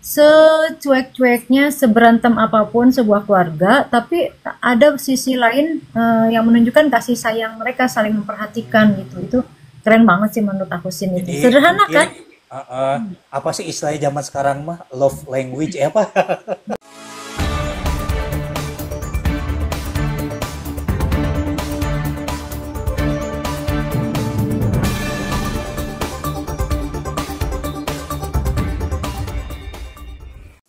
secuek-cueknya, seberantem apapun sebuah keluarga, tapi ada sisi lain yang menunjukkan kasih sayang mereka saling memperhatikan gitu. Itu keren banget sih menurut aku sih itu. Jadi Sederhana mungkin kan? apa sih istilahnya zaman sekarang mah love language apa?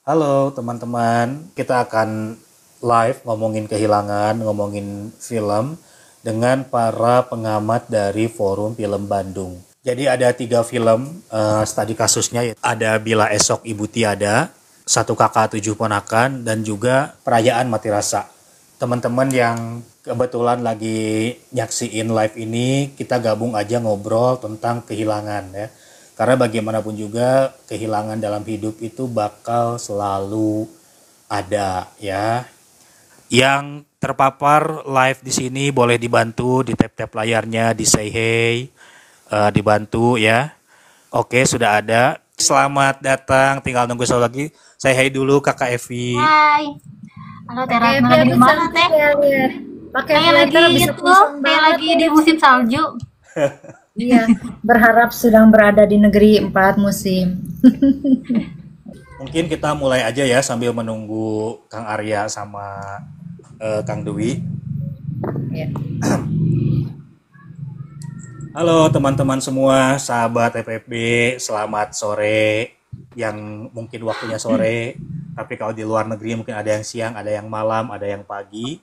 Halo teman-teman, kita akan live ngomongin kehilangan, ngomongin film dengan para pengamat dari Forum Film Bandung. Jadi ada 3 film studi kasusnya, ada Bila Esok Ibu Tiada, Satu Kakak Tujuh Ponakan, dan juga Perayaan Mati Rasa. Teman-teman yang kebetulan lagi nyaksiin live ini, kita gabung aja ngobrol tentang kehilangan ya. Karena bagaimanapun juga kehilangan dalam hidup itu bakal selalu ada ya. Yang terpapar live di sini boleh dibantu di tap-tap layarnya, di say hey, dibantu ya. Oke, sudah ada. Selamat datang, tinggal nunggu satu lagi. Say hey dulu Kakak Evi. Hai, halo Teh Pakai Ratna, lagi di filter mana cantik Teh? ya lihat. Pakai Kayak lagi filter bisa itu, pingsan kayak banget lagi ya. di musim salju. Iya, berharap sedang berada di negeri 4 musim. Mungkin kita mulai aja ya sambil menunggu Kang Arya sama Kang Dwi. Ya. Halo teman-teman semua, sahabat FFB, selamat sore. Yang mungkin waktunya sore, tapi kalau di luar negeri mungkin ada yang siang, ada yang malam, ada yang pagi.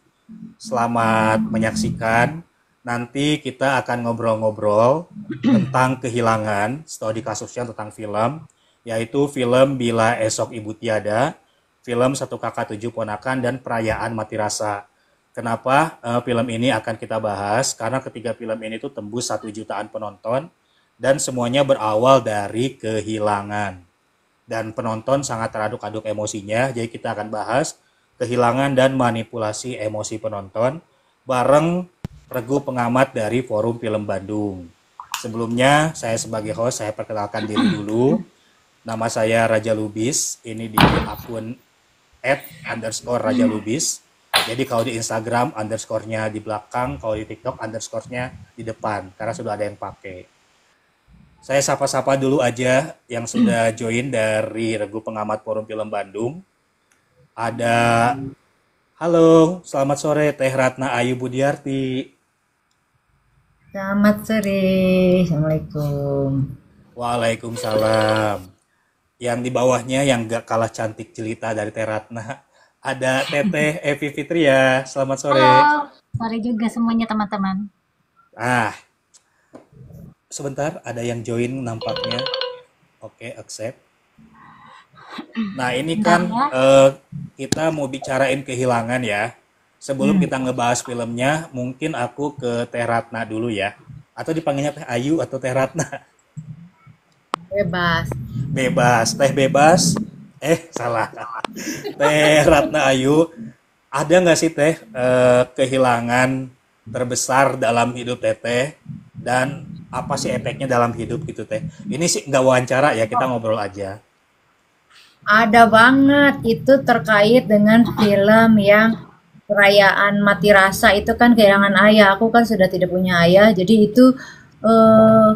Selamat menyaksikan. Nanti kita akan ngobrol-ngobrol tentang kehilangan, studi kasusnya tentang film, yaitu film Bila Esok Ibu Tiada, film Satu Kakak Tujuh Ponakan, dan Perayaan Mati Rasa. Kenapa film ini akan kita bahas? Karena ketiga film ini tuh tembus 1 jutaan penonton dan semuanya berawal dari kehilangan. Dan penonton sangat teraduk-aduk emosinya, jadi kita akan bahas kehilangan dan manipulasi emosi penonton bareng regu pengamat dari Forum Film Bandung. Sebelumnya saya sebagai host, saya perkenalkan diri dulu. Nama saya Raja Lubis, ini di akun @_Raja Lubis. Jadi kalau di Instagram underscore-nya di belakang, kalau di TikTok underscore-nya di depan, karena sudah ada yang pakai. Saya sapa-sapa dulu aja yang sudah join dari regu pengamat Forum Film Bandung. Ada, halo, selamat sore Teh Ratna Ayu Budiarti. Selamat sore. Assalamualaikum. Waalaikumsalam. Yang di bawahnya yang gak kalah cantik jelita dari Teh Ratna, ada Teteh Evi Fitria. Selamat sore. Halo, sore juga semuanya teman-teman. Ah, sebentar, ada yang join nampaknya. Oke, accept. Nah, ini Bentar kan ya. kita mau bicarain kehilangan ya. Sebelum kita ngebahas filmnya, mungkin aku ke Teh Ratna dulu ya. Atau dipanggilnya Teh Ayu atau Teh Ratna. Bebas. Bebas, Teh bebas. Salah. Teh Ratna Ayu, ada nggak sih Teh kehilangan terbesar dalam hidup Teteh? Dan apa sih efeknya dalam hidup gitu Teh? Ini sih nggak wawancara ya, kita ngobrol aja. Ada banget itu terkait dengan film yang perayaan mati rasa itu kan kehilangan ayah. Aku kan sudah tidak punya ayah, jadi itu eh,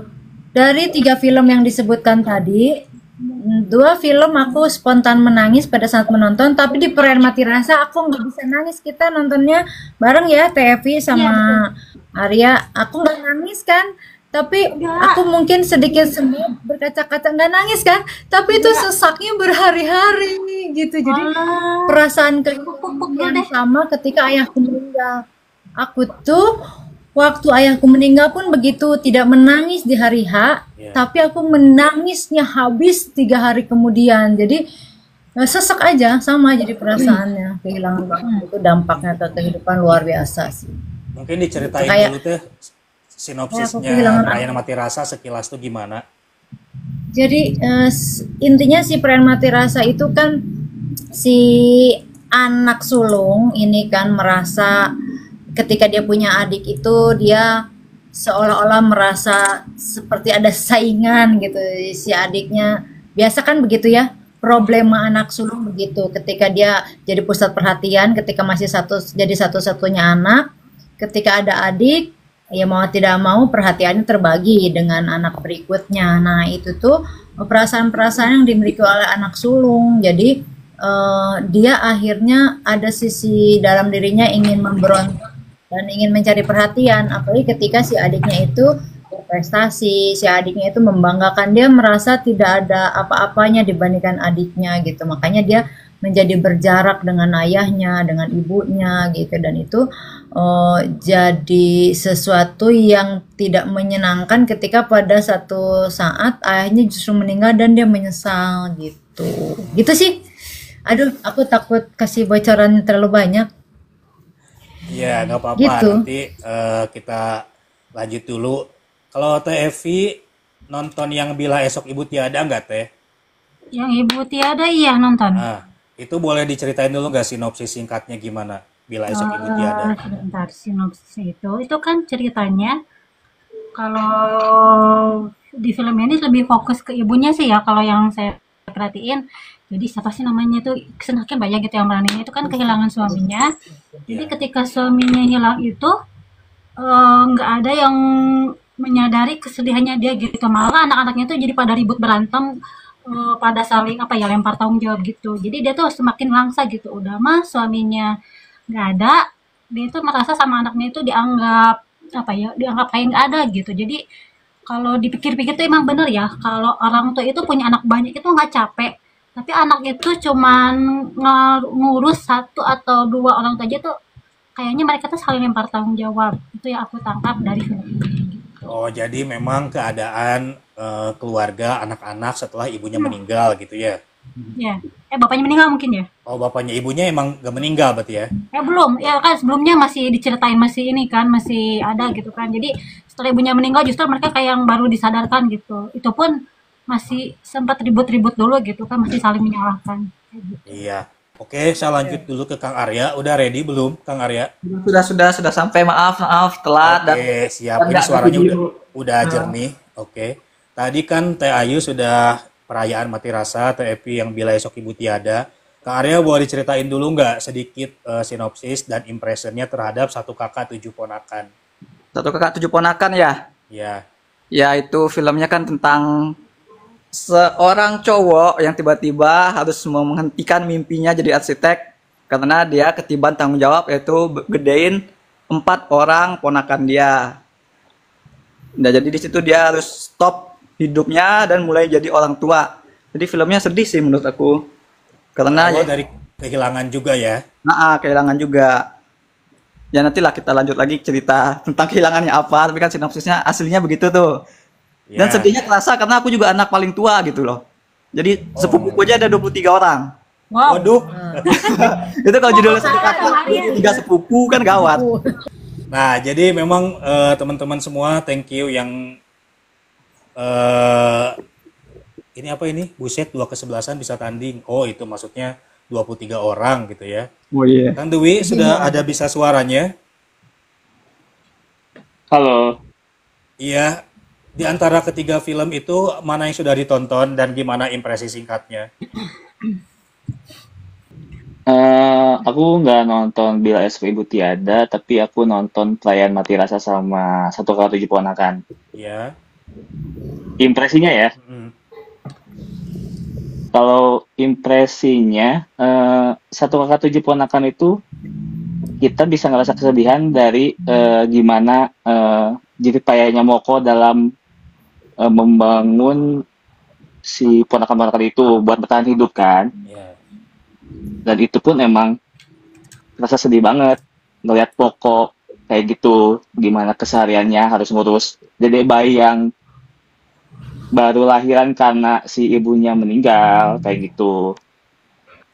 dari 3 film yang disebutkan tadi, 2 film aku spontan menangis pada saat menonton, tapi di perayaan mati rasa aku nggak bisa nangis. Kita nontonnya bareng ya, TVI Iya sama betul. Arya. Aku nggak nangis kan, tapi Enggak, aku mungkin sedikit semu berkaca-kaca nggak nangis kan, tapi itu enggak. sesaknya berhari-hari gitu. Jadi Walah, perasaan puk-puk kehilangan dulu yang deh. sama ketika ayahku meninggal. Aku tuh waktu ayahku meninggal pun begitu, tidak menangis di hari H, Ya. tapi aku menangisnya habis 3 hari kemudian. Jadi sesek aja sama jadi perasaannya kehilangan banget itu dampaknya ke kehidupan luar biasa sih. Mungkin Gitu diceritain kayak dulu Teh aku sinopsisnya kehilangan Perayaan Mati Rasa sekilas tuh gimana? Jadi intinya si Pren Mati Rasa itu kan si anak sulung ini kan merasa ketika dia punya adik itu dia seolah-olah merasa seperti ada saingan gitu si adiknya. Biasa kan begitu ya problema anak sulung begitu. Ketika dia jadi pusat perhatian, ketika masih jadi satu-satunya anak, ketika ada adik, ya mau tidak mau perhatiannya terbagi dengan anak berikutnya. Nah, itu tuh perasaan-perasaan yang dimiliki oleh anak sulung. Jadi dia akhirnya ada sisi dalam dirinya ingin memberontak dan ingin mencari perhatian, apalagi ketika si adiknya itu berprestasi, si adiknya itu membanggakan, dia merasa tidak ada apa-apanya dibandingkan adiknya gitu, makanya dia menjadi berjarak dengan ayahnya, dengan ibunya gitu, dan itu jadi sesuatu yang tidak menyenangkan ketika pada satu saat ayahnya justru meninggal dan dia menyesal gitu sih. Aduh, aku takut kasih bocoran terlalu banyak. Iya, nggak apa-apa. Gitu. Nanti kita lanjut dulu. Kalau Teh Evi nonton yang Bila Esok Ibu Tiada nggak Teh? Yang Ibu Tiada iya nonton. Nah, itu boleh diceritain dulu nggak sinopsis singkatnya gimana? Bila Esok Ibu Tiada. Sebentar, sinopsis itu kan ceritanya kalau di film ini lebih fokus ke ibunya sih ya, kalau yang saya perhatiin. Jadi siapa sih namanya tuh, semakin banyak gitu yang meraninnya itu kan kehilangan suaminya. Jadi Iya. ketika suaminya hilang itu nggak ada yang menyadari kesedihannya dia gitu, malah anak-anaknya tuh jadi pada ribut berantem, pada saling apa ya, lempar tanggung jawab gitu. Jadi dia tuh semakin langsa gitu, udah mah suaminya nggak ada, dia tuh merasa sama anaknya itu dianggap apa ya, dianggap kayak nggak ada gitu. Jadi kalau dipikir-pikir tuh emang bener ya, kalau orang tua itu punya anak banyak itu nggak capek, tapi anak itu cuman ngurus satu atau dua orang tua aja tuh kayaknya mereka tuh saling lempar tanggung jawab. Itu yang aku tangkap dari film ini. Oh, jadi memang keadaan keluarga anak-anak setelah ibunya meninggal gitu ya? Ya, bapaknya meninggal mungkin ya? Oh, bapaknya ibunya emang gak meninggal berarti ya? Belum, ya kan sebelumnya masih diceritain, masih ini kan, masih ada gitu kan. Jadi setelah ibunya meninggal justru mereka kayak yang baru disadarkan gitu. Itu pun masih sempat ribut-ribut dulu gitu kan, masih saling menyalahkan. Kayak gitu. Iya. Oke, saya lanjut dulu ke Kang Arya. Udah ready belum, Kang Arya? Sudah sampai, maaf telat dan Oke, siap. dan Ini nggak suaranya begitu. udah jernih. Oke. Tadi kan Teh Ayu sudah perayaan mati rasa, Teh Evi yang Bila Esok Ibu Tiada. Kang Arya boleh diceritain dulu nggak sedikit sinopsis dan impressionnya terhadap Satu Kakak Tujuh Ponakan? Satu kakak tujuh ponakan ya. Ya, Ya itu filmnya kan tentang seorang cowok yang tiba-tiba harus menghentikan mimpinya jadi arsitek karena dia ketiban tanggung jawab, yaitu gedein 4 orang ponakan dia. Nah, jadi di situ dia harus stop hidupnya dan mulai jadi orang tua. Jadi filmnya sedih sih menurut aku. Karena awal dari kehilangan juga ya. kehilangan juga. Ya nantilah kita lanjut lagi cerita tentang kehilangannya apa, tapi kan sinopsisnya aslinya begitu tuh. Dan Ya. sedihnya terasa karena aku juga anak paling tua gitu loh. Jadi sepupuku aja ada 23 orang. Wow. Waduh. Itu kalau judulnya Satu Kakak 23 sepupu kan gawat. Nah, jadi memang teman-teman semua, thank you yang ini apa ini? Buset, 2 ke 11 bisa tanding. Oh, itu maksudnya 23 orang gitu ya. Oh iya. Kang Dewi sudah ada bisa suaranya? Halo, Iya. Di antara ketiga film itu mana yang sudah ditonton dan gimana impresi singkatnya? aku nggak nonton Bila Esok Ibu Tiada, tapi aku nonton Perayaan Mati Rasa sama Satu Kakak Tujuh Ponakan. Ya. Impresinya ya, Mm. kalau impresinya Satu Kakak Tujuh Ponakan itu kita bisa ngerasa kesedihan dari gimana jerih payahnya Moko dalam membangun si ponakan-ponakan itu buat bertahan hidup kan. Ya. Dan itu pun emang rasa sedih banget ngeliat Poko kayak gitu, gimana kesehariannya harus ngurus dede bayi yang baru lahiran karena si ibunya meninggal kayak gitu.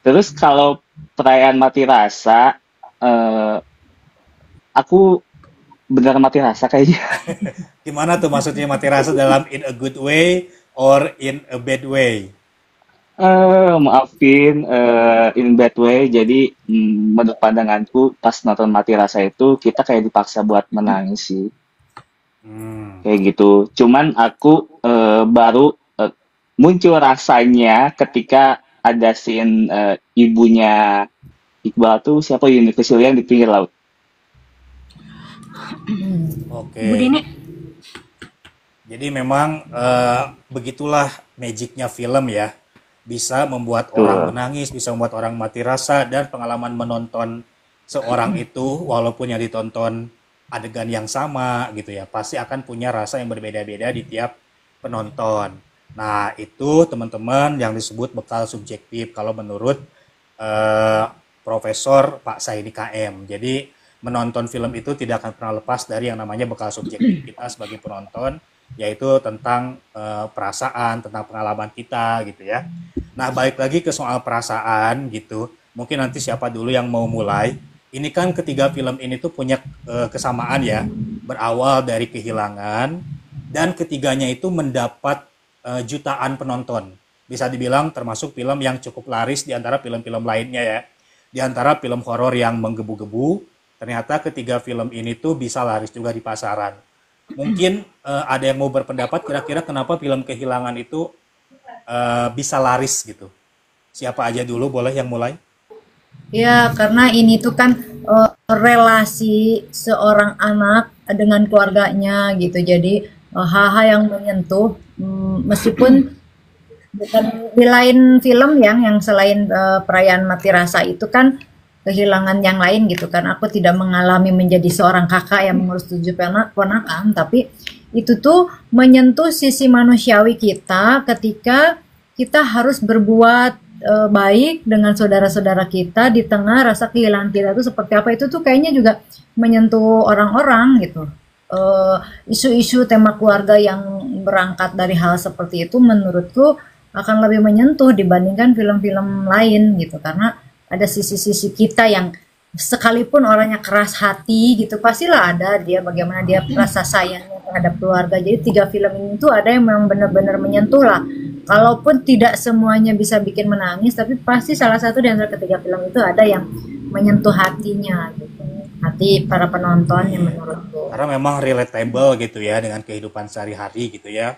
Terus kalau Perayaan Mati Rasa, aku benar mati rasa kayaknya. Gimana tuh maksudnya mati rasa dalam in a good way or in a bad way? Maafin, in bad way. Jadi menurut pandanganku pas nonton Mati Rasa itu kita kayak dipaksa buat menangis sih, Hmm. kayak gitu. Cuman aku baru muncul rasanya ketika ada scene ibunya Iqbal tuh siapa, Universal yang di pinggir laut. Oke. Bu Dini. Jadi memang begitulah magicnya film ya. Bisa membuat Betul. orang menangis, bisa membuat orang mati rasa, dan pengalaman menonton seorang itu walaupun yang ditonton adegan yang sama gitu ya, pasti akan punya rasa yang berbeda-beda di tiap penonton. Nah, itu teman-teman yang disebut bekal subjektif kalau menurut Profesor Pak Saidi KM. Jadi menonton film itu tidak akan pernah lepas dari yang namanya bekal subjektif kita sebagai penonton, yaitu tentang perasaan, tentang pengalaman kita gitu ya. Nah, balik lagi ke soal perasaan gitu. Mungkin nanti siapa dulu yang mau mulai. Ini kan ketiga film ini tuh punya kesamaan ya. Berawal dari kehilangan, dan ketiganya itu mendapat jutaan penonton. Bisa dibilang termasuk film yang cukup laris di antara film-film lainnya ya. Di antara film horor yang menggebu-gebu, ternyata ketiga film ini tuh bisa laris juga di pasaran. Mungkin ada yang mau berpendapat kira-kira kenapa film Kehilangan itu bisa laris gitu. Siapa aja dulu boleh yang mulai? Ya, karena ini tuh kan relasi seorang anak dengan keluarganya gitu. Jadi hal-hal yang menyentuh, meskipun bukan di lain film yang selain Perayaan Mati Rasa itu kan kehilangan yang lain gitu kan. Aku tidak mengalami menjadi seorang kakak yang mengurus 7 ponakan, tapi itu tuh menyentuh sisi manusiawi kita ketika kita harus berbuat baik dengan saudara-saudara kita di tengah rasa kehilangan kita itu seperti apa. Itu tuh kayaknya juga menyentuh orang-orang gitu. Isu-isu tema keluarga yang berangkat dari hal seperti itu menurutku akan lebih menyentuh dibandingkan film-film lain gitu, karena ada sisi-sisi kita yang sekalipun orangnya keras hati gitu, pastilah ada dia bagaimana dia rasa sayangnya terhadap keluarga. Jadi 3 film ini tuh ada yang memang benar-benar menyentuh lah. Kalaupun tidak semuanya bisa bikin menangis, tapi pasti salah satu di antara ketiga film itu ada yang menyentuh hatinya gitu. Hati para penonton yang menurutku. Karena memang relatable gitu ya dengan kehidupan sehari-hari gitu ya.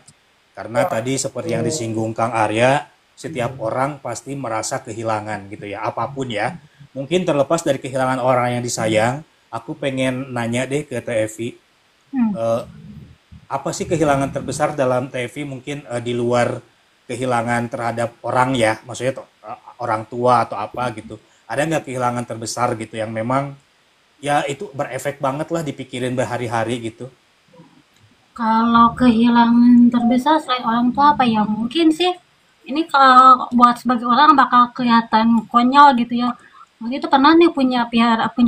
Karena tadi seperti yang disinggung Kang Arya, setiap orang pasti merasa kehilangan gitu ya, apapun ya. Mungkin terlepas dari kehilangan orang yang disayang, aku pengen nanya deh ke TFI, apa sih kehilangan terbesar dalam TFI mungkin di luar kehilangan terhadap orang ya, maksudnya orang tua atau apa gitu. Ada nggak kehilangan terbesar gitu yang memang ya itu berefek banget lah dipikirin berhari-hari gitu? Kalau kehilangan terbesar selain orang tua apa ya? Mungkin sih ini kalau buat sebagai orang bakal kelihatan konyol gitu ya. Waktu itu pernah nih punya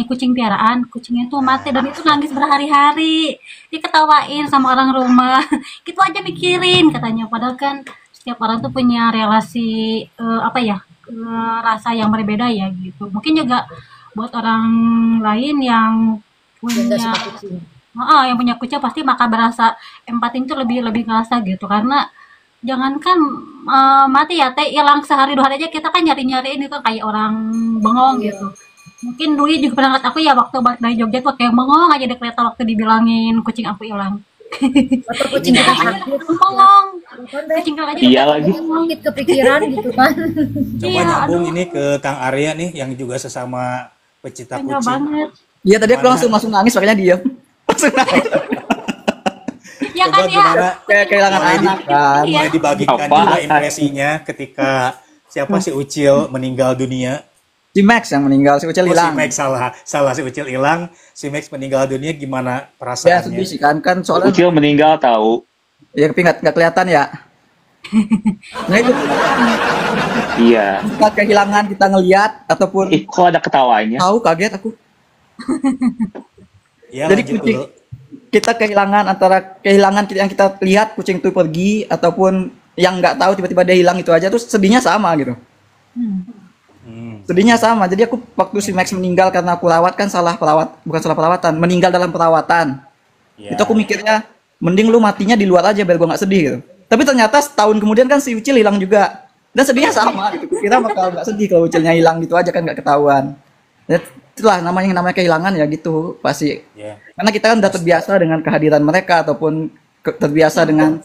kucing piaraan, kucingnya tuh mati dan itu nangis berhari-hari. Diketawain sama orang rumah. Gitu aja mikirin katanya. Padahal kan setiap orang tuh punya relasi rasa yang berbeda ya gitu. Mungkin juga buat orang lain yang Jaga punya suka kucing. yang punya kucing pasti maka berasa empati itu lebih ngerasa gitu, karena jangankan mati ya teh hilang sehari 2 hari aja kita kan nyari-nyari ini kan kayak orang bengong gitu. Mungkin Dwi juga pernah ngeliat aku ya waktu balik dari Jogja tuh kayak bengong aja di kereta waktu dibilangin kucing aku hilang. Atau kucing kita sakit, Bengong. Kucing aja Iya lagi. sakit kepikiran gitu kan. Coba Iya, nyambung aduh. ini ke Kang Arya nih yang juga sesama pecinta Konyol kucing. banget. Iya tadi aku langsung nangis makanya diam. Langsung nangis. Ya Coba kan ya. gimana Kayak kehilangan Boleh anak kan. Iya. boleh dibagikan Apa? juga impresinya ketika siapa si Ucil meninggal dunia? Si Max yang meninggal, si Ucil Oh, si hilang. Max salah si Ucil hilang, si Max meninggal dunia, gimana Ya perasaannya? sedih sih kan soalnya Ucil meninggal tahu. ya tapi nggak kelihatan ya. Nah itu Iya. kita kehilangan kita ngelihat ataupun Ih, kok ada ketawanya? tahu kaget aku. Ya, Jadi lanjut kucing dulu. kita kehilangan antara kehilangan yang kita lihat kucing itu pergi ataupun yang nggak tahu tiba-tiba dia hilang itu aja tuh sedihnya sama gitu. Sedihnya sama. Jadi aku waktu si Max meninggal karena aku rawat kan bukan salah perawatan, meninggal dalam perawatan. Ya. Itu aku mikirnya mending lu matinya di luar aja biar gua nggak sedih gitu. Tapi ternyata setahun kemudian kan si Ucil hilang juga. Dan sedihnya sama gitu. Kira bakal nggak sedih kalau Ucilnya hilang gitu aja kan nggak ketahuan. Ya, itulah namanya kehilangan ya gitu pasti. Ya. Karena kita kan udah terbiasa dengan kehadiran mereka ataupun terbiasa dengan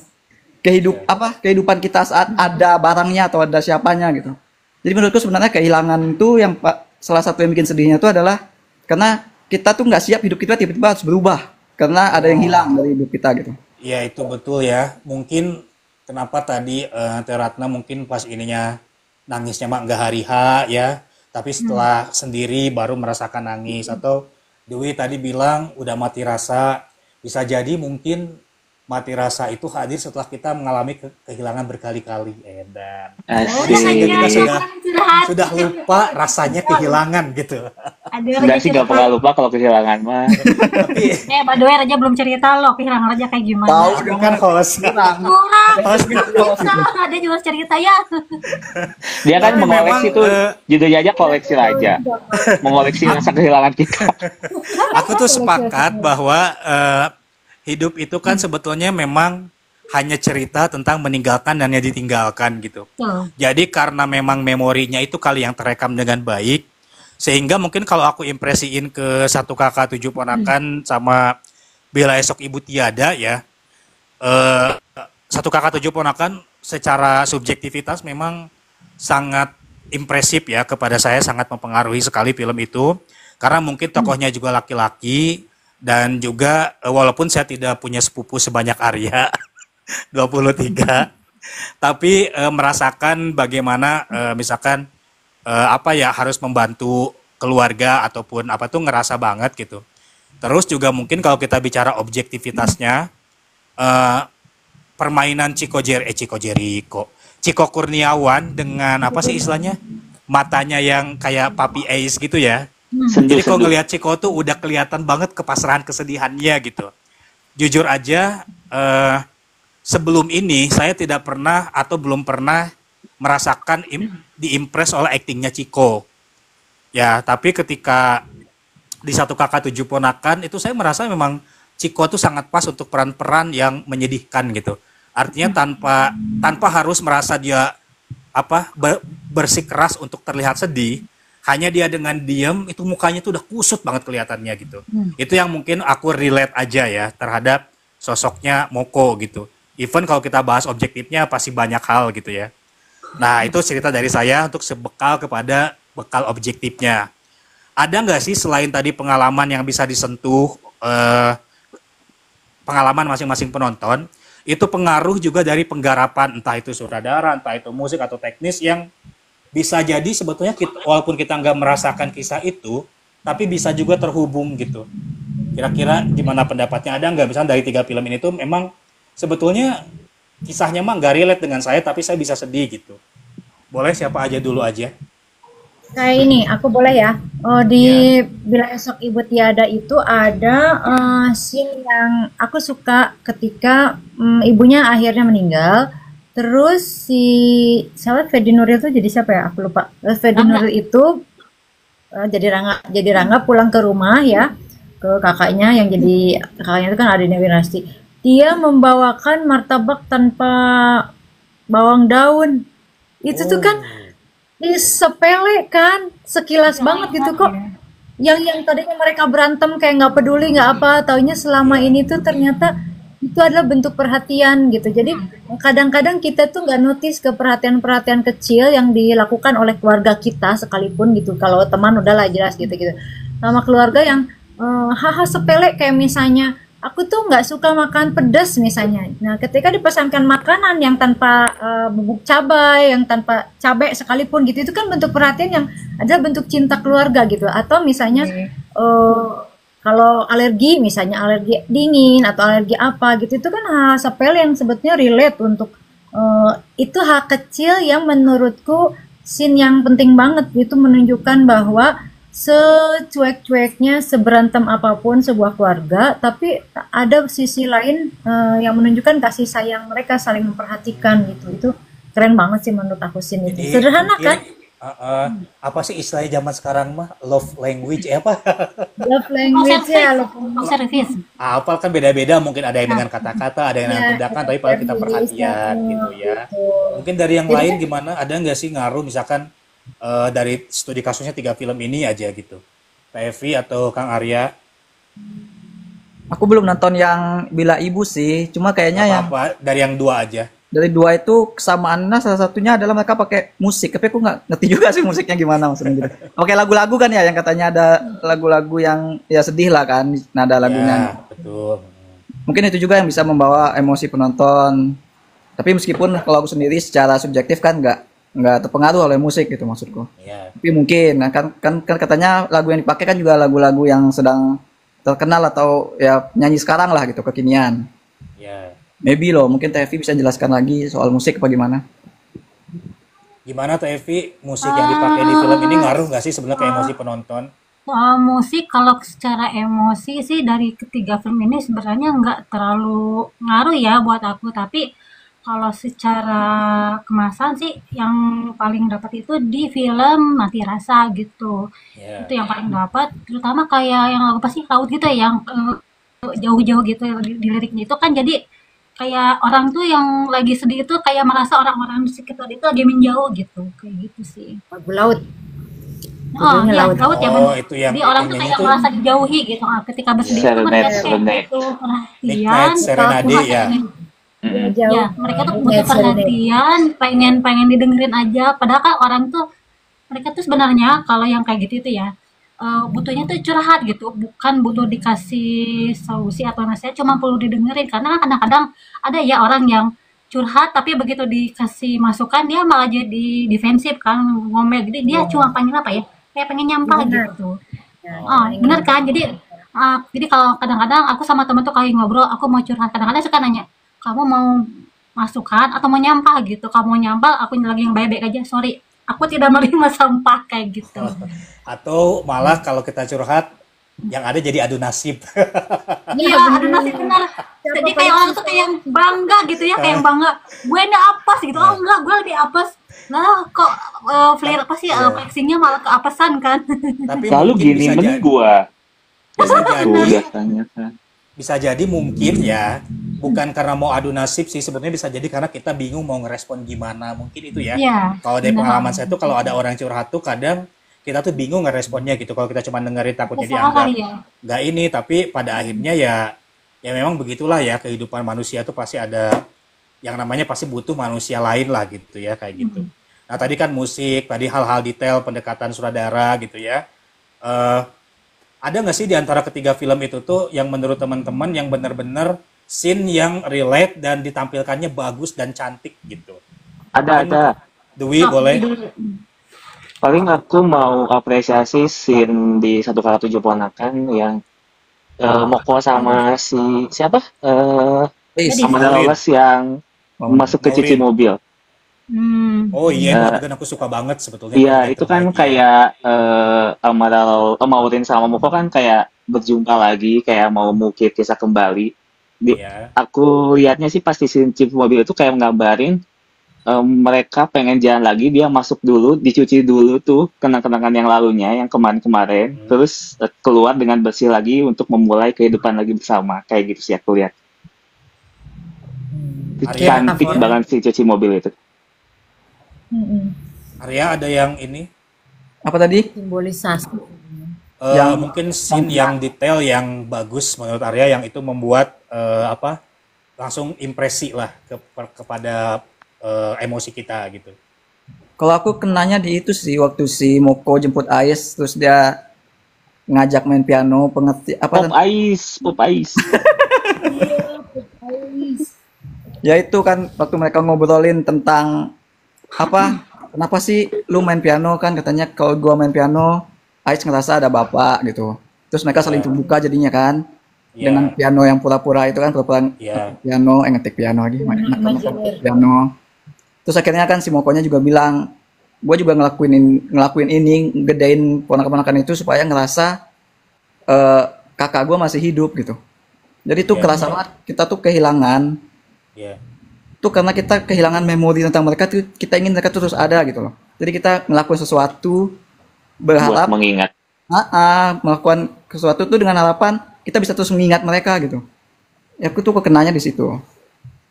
kehidupan kita saat ada barangnya atau ada siapanya gitu. Jadi menurutku sebenarnya kehilangan itu yang salah satu yang bikin sedihnya itu adalah karena kita tuh nggak siap hidup kita tiba-tiba harus berubah karena ada yang hilang dari hidup kita gitu. Ya itu betul ya. Mungkin kenapa tadi Teh Ratna mungkin pas ininya nangisnya mah nggak hari H ya, tapi setelah sendiri baru merasakan nangis. Atau Dewi tadi bilang udah mati rasa, bisa jadi mungkin mati rasa itu hadir setelah kita mengalami kehilangan berkali-kali. Edan. Jadi sehingga kita sudah lupa rasanya kehilangan gitu. Enggak sih, gak pernah lupa kalau kehilangan mah. Tapi by the way, Raja belum cerita loh kehilangan Raja kayak gimana. Tahu aku kan host. Kurang. Ada juga cerita ya. Dia kan Tapi mengoleksi memang, tuh, judulnya aja koleksi Raja. Mengoleksi rasa kehilangan kita. Aku tuh sepakat bahwa hidup itu kan sebetulnya memang hanya cerita tentang meninggalkan dan yang ditinggalkan gitu. Jadi karena memang memorinya itu kali yang terekam dengan baik, sehingga mungkin kalau aku impresiin ke satu kakak 7 ponakan sama Bila Esok Ibu Tiada ya, satu kakak 7 ponakan secara subjektivitas memang sangat impresif ya kepada saya, sangat mempengaruhi sekali film itu. Karena mungkin tokohnya juga laki-laki, dan juga walaupun saya tidak punya sepupu sebanyak Arya 23, tapi merasakan bagaimana misalkan apa ya, harus membantu keluarga ataupun apa tuh ngerasa banget gitu. Terus juga mungkin kalau kita bicara objektivitasnya, permainan Chico Kurniawan dengan apa sih istilahnya, matanya yang kayak Papi Ace gitu ya. Jadi kalau ngelihat Chico tuh udah kelihatan banget kepasrahan kesedihannya gitu. Jujur aja sebelum ini saya tidak pernah atau belum pernah merasakan diimpress oleh aktingnya Chico. Ya, tapi ketika di Satu Kakak 7 Ponakan itu saya merasa memang Chico tuh sangat pas untuk peran-peran yang menyedihkan gitu. Artinya tanpa harus merasa dia bersikeras untuk terlihat sedih, hanya dia dengan diam itu mukanya tuh udah kusut banget kelihatannya gitu. Itu yang mungkin aku relate aja ya terhadap sosoknya Moko gitu. Even kalau kita bahas objektifnya pasti banyak hal gitu ya. Nah, itu cerita dari saya untuk sebekal kepada bekal objektifnya. Ada nggak sih selain tadi pengalaman yang bisa disentuh, pengalaman masing-masing penonton, itu pengaruh juga dari penggarapan, entah itu sutradara, entah itu musik atau teknis, yang bisa jadi sebetulnya walaupun kita nggak merasakan kisah itu, tapi bisa juga terhubung gitu. Kira-kira gimana pendapatnya? Ada nggak misalnya dari 3 film ini tuh memang sebetulnya kisahnya mah nggak relate dengan saya, tapi saya bisa sedih gitu. Boleh siapa aja dulu aja? Kayak ini, aku boleh ya. Di Bila Esok Ibu Tiada itu ada scene yang aku suka ketika ibunya akhirnya meninggal. Terus siapa Fedi Nuril itu jadi siapa ya? Aku lupa. Fedi Nuril itu jadi Rangga pulang ke rumah ya, ke kakaknya yang jadi kakaknya itu kan Adelia Winasti. Dia membawakan martabak tanpa bawang daun. Itu tuh kan sepele kan, sekilas banget gitu kok. Yang tadinya mereka berantem kayak nggak peduli nggak apa, taunya selama ini tuh ternyata itu adalah bentuk perhatian gitu. Jadi kadang-kadang kita tuh nggak notice ke perhatian-perhatian kecil yang dilakukan oleh keluarga kita sekalipun gitu. Kalau teman udahlah jelas gitu-gitu. Sama keluarga yang hal-hal sepele kayak misalnya aku tuh nggak suka makan pedas misalnya. Nah, ketika dipesankan makanan yang tanpa bubuk cabai, yang tanpa cabai sekalipun gitu, itu kan bentuk perhatian yang adalah bentuk cinta keluarga gitu. Atau misalnya kalau alergi, misalnya alergi dingin atau alergi apa gitu, itu kan hal sepele yang sebetulnya relate untuk itu hal kecil yang menurutku scene yang penting banget gitu, menunjukkan bahwa secuek-cueknya, seberantem apapun sebuah keluarga, tapi ada sisi lain yang menunjukkan kasih sayang mereka, saling memperhatikan gitu. Itu keren banget sih menurut aku scene itu. Sederhana kan? Apa sih istilahnya zaman sekarang mah? Love language apa? Love language ya, love service. Apa kan beda-beda, mungkin ada yang dengan kata-kata, ada yang dengan tindakan, tapi paling kita perhatian gitu ya. Mungkin dari yang lain gimana? Ada nggak sih ngaruh misalkan dari studi kasusnya 3 film ini aja gitu, Pak Evi atau Kang Arya? Aku belum nonton yang Bila Ibu sih, cuma kayaknya apa dari yang 2 aja. dari dua itu kesamaannya salah satunya adalah mereka pakai musik, tapi aku nggak ngerti juga sih musiknya gimana maksudnya gitu. Pakai lagu-lagu kan ya, yang katanya ada lagu-lagu yang ya sedih lah kan, nada lagunya. Ya, betul. Mungkin itu juga yang bisa membawa emosi penonton. Tapi meskipun kalau aku sendiri secara subjektif kan nggak terpengaruh oleh musik gitu maksudku. Ya, Tapi mungkin, nah kan katanya lagu yang dipakai kan juga lagu-lagu yang sedang terkenal atau ya nyanyi sekarang lah gitu, kekinian. ya. Maybe loh, mungkin Tevi bisa jelaskan lagi soal musik apa gimana? Gimana tuh Evi, musik yang dipakai di film ini ngaruh nggak sih sebenarnya ke emosi penonton? Musik kalau secara emosi sih dari ketiga film ini sebenarnya nggak terlalu ngaruh ya buat aku, tapi kalau secara kemasan sih yang paling dapat itu di film Mati Rasa gitu. Ya, Itu yang paling dapat, terutama kayak yang apa sih laut gitu ya, yang jauh-jauh gitu di liriknya itu kan jadi kayak orang tuh yang lagi sedih itu kayak merasa orang-orang di sekitar itu lagi menjauh gitu, kayak gitu sih. Lagu laut, Oh, judulnya iya, laut. laut ya oh benar. itu yang Jadi orang tuh nyanyi kayak tuh merasa dijauhi gitu. Ketika bersedih itu mereka Serenade, tuh kayak Serenade. butuh perhatian. Midnight Serenade ya. Mm-mm. Jauh. Ya, mereka tuh butuh Midnight Serenade. perhatian, pengen didengerin aja. Padahal kan orang tuh mereka tuh sebenarnya kalau yang kayak gitu itu ya butuhnya tuh curhat gitu, bukan butuh dikasih solusi atau nasihat, cuma perlu didengerin. Karena kan kadang-kadang ada ya orang yang curhat tapi begitu dikasih masukan dia malah jadi defensif kan, ngomel. Jadi dia cuma pengen apa ya? Kayak pengen nyampah Benar. gitu. Ya, Oh, paling bener benar. kan? Jadi kalau kadang-kadang aku sama temen tuh kayak ngobrol, aku mau curhat, kadang-kadang suka nanya, kamu mau masukan atau mau nyampah gitu? Kamu mau nyampah, aku lagi yang baik-baik aja, sorry, aku tidak menerima sampah kayak gitu. Atau malah kalau kita curhat, yang ada jadi adu nasib. Iya, ada nasi benar. Jadi kayak orang tuh kayak yang bangga gitu ya, kayak yang bangga. Gue ini apes gitu, oh enggak, gue lebih apes. Nah, kok flare apa sih flexingnya malah keapesan kan? Tapi Lalu mungkin gini men gua. bisa Tuh jadi, biasanya kan. bisa jadi mungkin ya, bukan karena mau adu nasib sih, sebenarnya bisa jadi karena kita bingung mau ngerespon gimana, mungkin itu ya. Iya, Kalau dari benar. pengalaman saya tuh kalau ada orang curhat tuh kadang kita tuh bingung ngeresponnya gitu. Kalau kita cuma dengerin takutnya Salah dianggap kali ya. nggak ini, tapi pada akhirnya ya memang begitulah ya, kehidupan manusia tuh pasti ada yang namanya pasti butuh manusia lain lah gitu ya, kayak gitu. Nah tadi kan musik, tadi hal-hal detail pendekatan sutradara gitu ya. Eh, ada nggak sih di antara ketiga film itu tuh yang menurut teman-teman yang benar-benar scene yang relate dan ditampilkannya bagus dan cantik gitu? Ada. Dewi Sok, boleh? judul. Paling aku mau apresiasi scene di Satu Kala Tujuh Ponakan yang Moko sama si siapa? Please. Jadi, Amanda Wallace yang masuk ke cuci Maureen. mobil. Oh iya, itu Eh, adegan aku suka banget sebetulnya. Iya, Adegan itu kan terbaik, iya. kayak Maureen sama Moko kan kayak berjumpa lagi, kayak mau mengukir kisah kembali. Iya. Aku lihatnya sih pasti si cuci mobil itu kayak nggambarin mereka pengen jalan lagi, dia masuk dulu, dicuci dulu tuh kenang-kenangan yang lalunya, yang kemarin-kemarin, terus keluar dengan bersih lagi untuk memulai kehidupan lagi bersama. Kayak gitu sih aku lihat. Itu Arya, cantik Arya. banget sih cuci mobil itu. Arya ada yang ini? Apa tadi? Simbolisasi. Mungkin scene yang detail yang bagus menurut Arya yang itu membuat langsung impresi lah kepada emosi kita gitu. Kalau aku kenanya di itu sih, waktu si Moko jemput Ais terus dia ngajak main piano, Pop Ice. ya itu kan waktu mereka ngobrolin tentang kenapa sih lu main piano, kan katanya kalau gua main piano Ais ngerasa ada bapak gitu. Terus mereka saling terbuka jadinya kan, Iya. dengan piano yang pura-pura itu kan, pura-pura Iya. piano, ngetik piano lagi, piano. Terus akhirnya kan si Mokonya juga bilang, gue juga ngelakuin ini, gedein ponakan-ponakan itu supaya ngerasa kakak gue masih hidup gitu. Jadi tuh Iya. kerasa banget kita tuh kehilangan, Iya. tuh karena kita kehilangan memori tentang mereka tuh, kita ingin mereka tuh terus ada gitu loh. Jadi kita ngelakuin sesuatu Buat berharap mengingat. melakukan sesuatu tuh dengan harapan kita bisa terus mengingat mereka gitu. Ya aku tuh kekenanya di situ.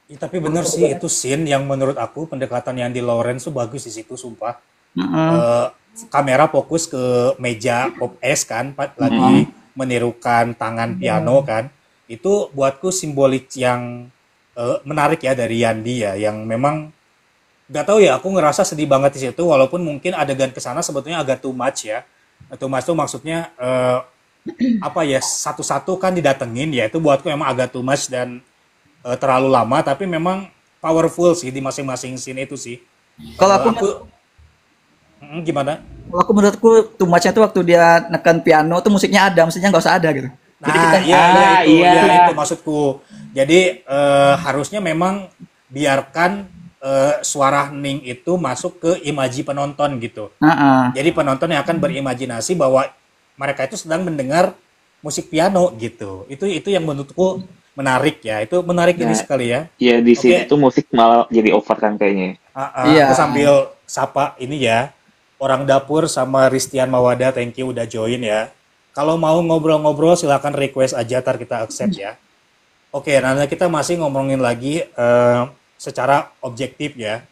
Ya, tapi bener sih itu scene yang menurut aku pendekatan yang di Lawrence tuh bagus di situ sumpah. Kamera fokus ke meja pop es kan, lagi menirukan tangan piano kan. Itu buatku simbolik yang menarik ya dari Yandi ya, yang memang nggak tahu ya, aku ngerasa sedih banget di situ, walaupun mungkin adegan kesana sebetulnya agak too much ya. Too much tuh maksudnya apa ya, satu-satu kan didatengin ya, itu buatku emang agak too much dan terlalu lama, tapi memang powerful sih di masing-masing scene itu sih. Kalau Eh, aku aku gimana? kalau aku menurutku too much-nya tuh waktu dia neken piano tuh musiknya ada, musiknya nggak usah ada gitu. Jadi kita Nah, iya iya Ah, itu, iya. ya itu maksudku. Jadi harusnya memang biarkan suara hening itu masuk ke imaji penonton gitu. Heeh. Jadi penonton yang akan berimajinasi bahwa mereka itu sedang mendengar musik piano gitu. Itu yang menurutku menarik ya. Itu menarik ini Nah, sekali ya. ya di sini Oke, tuh musik malah jadi over kan kayaknya. Iya. aku sambil sapa ini ya. Orang dapur sama Ristian Mawada, thank you udah join ya. Kalau mau ngobrol-ngobrol silakan request aja, ntar kita accept ya. Oke, nanti kita masih ngomongin lagi secara objektif ya.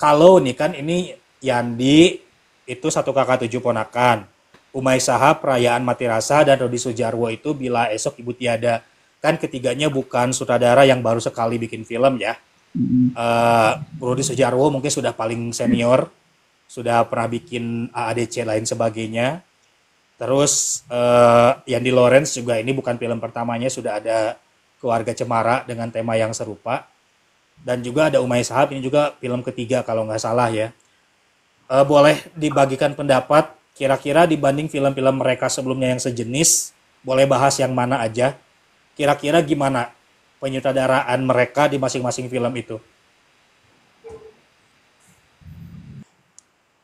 Kalau nih kan ini Yandi itu satu kakak tujuh ponakan. Umay Sahab, Perayaan Mati Rasa, dan Rodi Sujarwo itu Bila Esok Ibu Tiada. Kan ketiganya bukan sutradara yang baru sekali bikin film ya. Rodi Sujarwo mungkin sudah paling senior, sudah pernah bikin AADC lain sebagainya. Terus Yandi Lawrence juga ini bukan film pertamanya, sudah ada Keluarga Cemara dengan tema yang serupa. Dan juga ada Umay Sahab, ini juga film ketiga kalau nggak salah ya. Boleh dibagikan pendapat, kira-kira dibanding film-film mereka sebelumnya yang sejenis, boleh bahas yang mana aja. Kira-kira gimana penyutradaraan mereka di masing-masing film itu?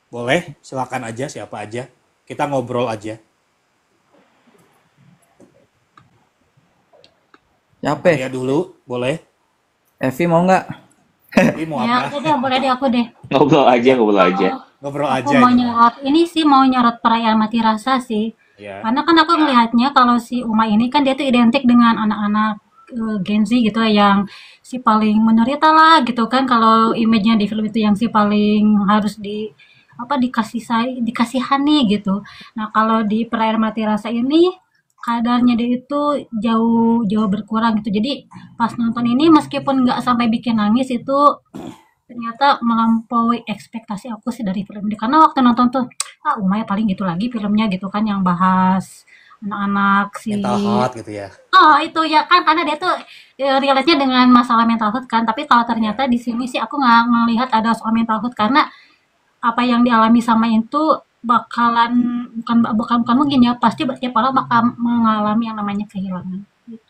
Boleh, silakan aja, siapa aja. Kita ngobrol aja. Siapa? Arya dulu, boleh. Evi mau nggak? Tapi mau Ya, apa? udah deh, boleh deh aku deh. Ngobrol aja, ngobrol aja. Ngobrol Aku aja mau gitu. nyorot ini sih, mau nyorot Perayaan Mati Rasa sih. Ya. Karena kan aku ngelihatnya kalau si Uma ini kan dia tuh identik dengan anak-anak Gen Z gitu ya, yang si paling menderita lah gitu kan, kalau image-nya di film itu yang si paling harus di apa dikasihani gitu. Nah, kalau di Perayaan Mati Rasa ini kadarnya dia itu jauh jauh berkurang gitu. Jadi pas nonton ini meskipun nggak sampai bikin nangis itu ternyata melampaui ekspektasi aku sih dari film ini. Karena waktu nonton tuh, Umay paling gitu lagi filmnya gitu kan yang bahas anak-anak si Mental health gitu ya. oh itu ya kan karena dia tuh relate-nya dengan masalah mental health kan. Tapi kalau Ya. ternyata di sini sih aku nggak melihat ada soal mental health karena apa yang dialami sama itu bakalan bukan mungkin ya pasti tiap orang bakal mengalami yang namanya kehilangan.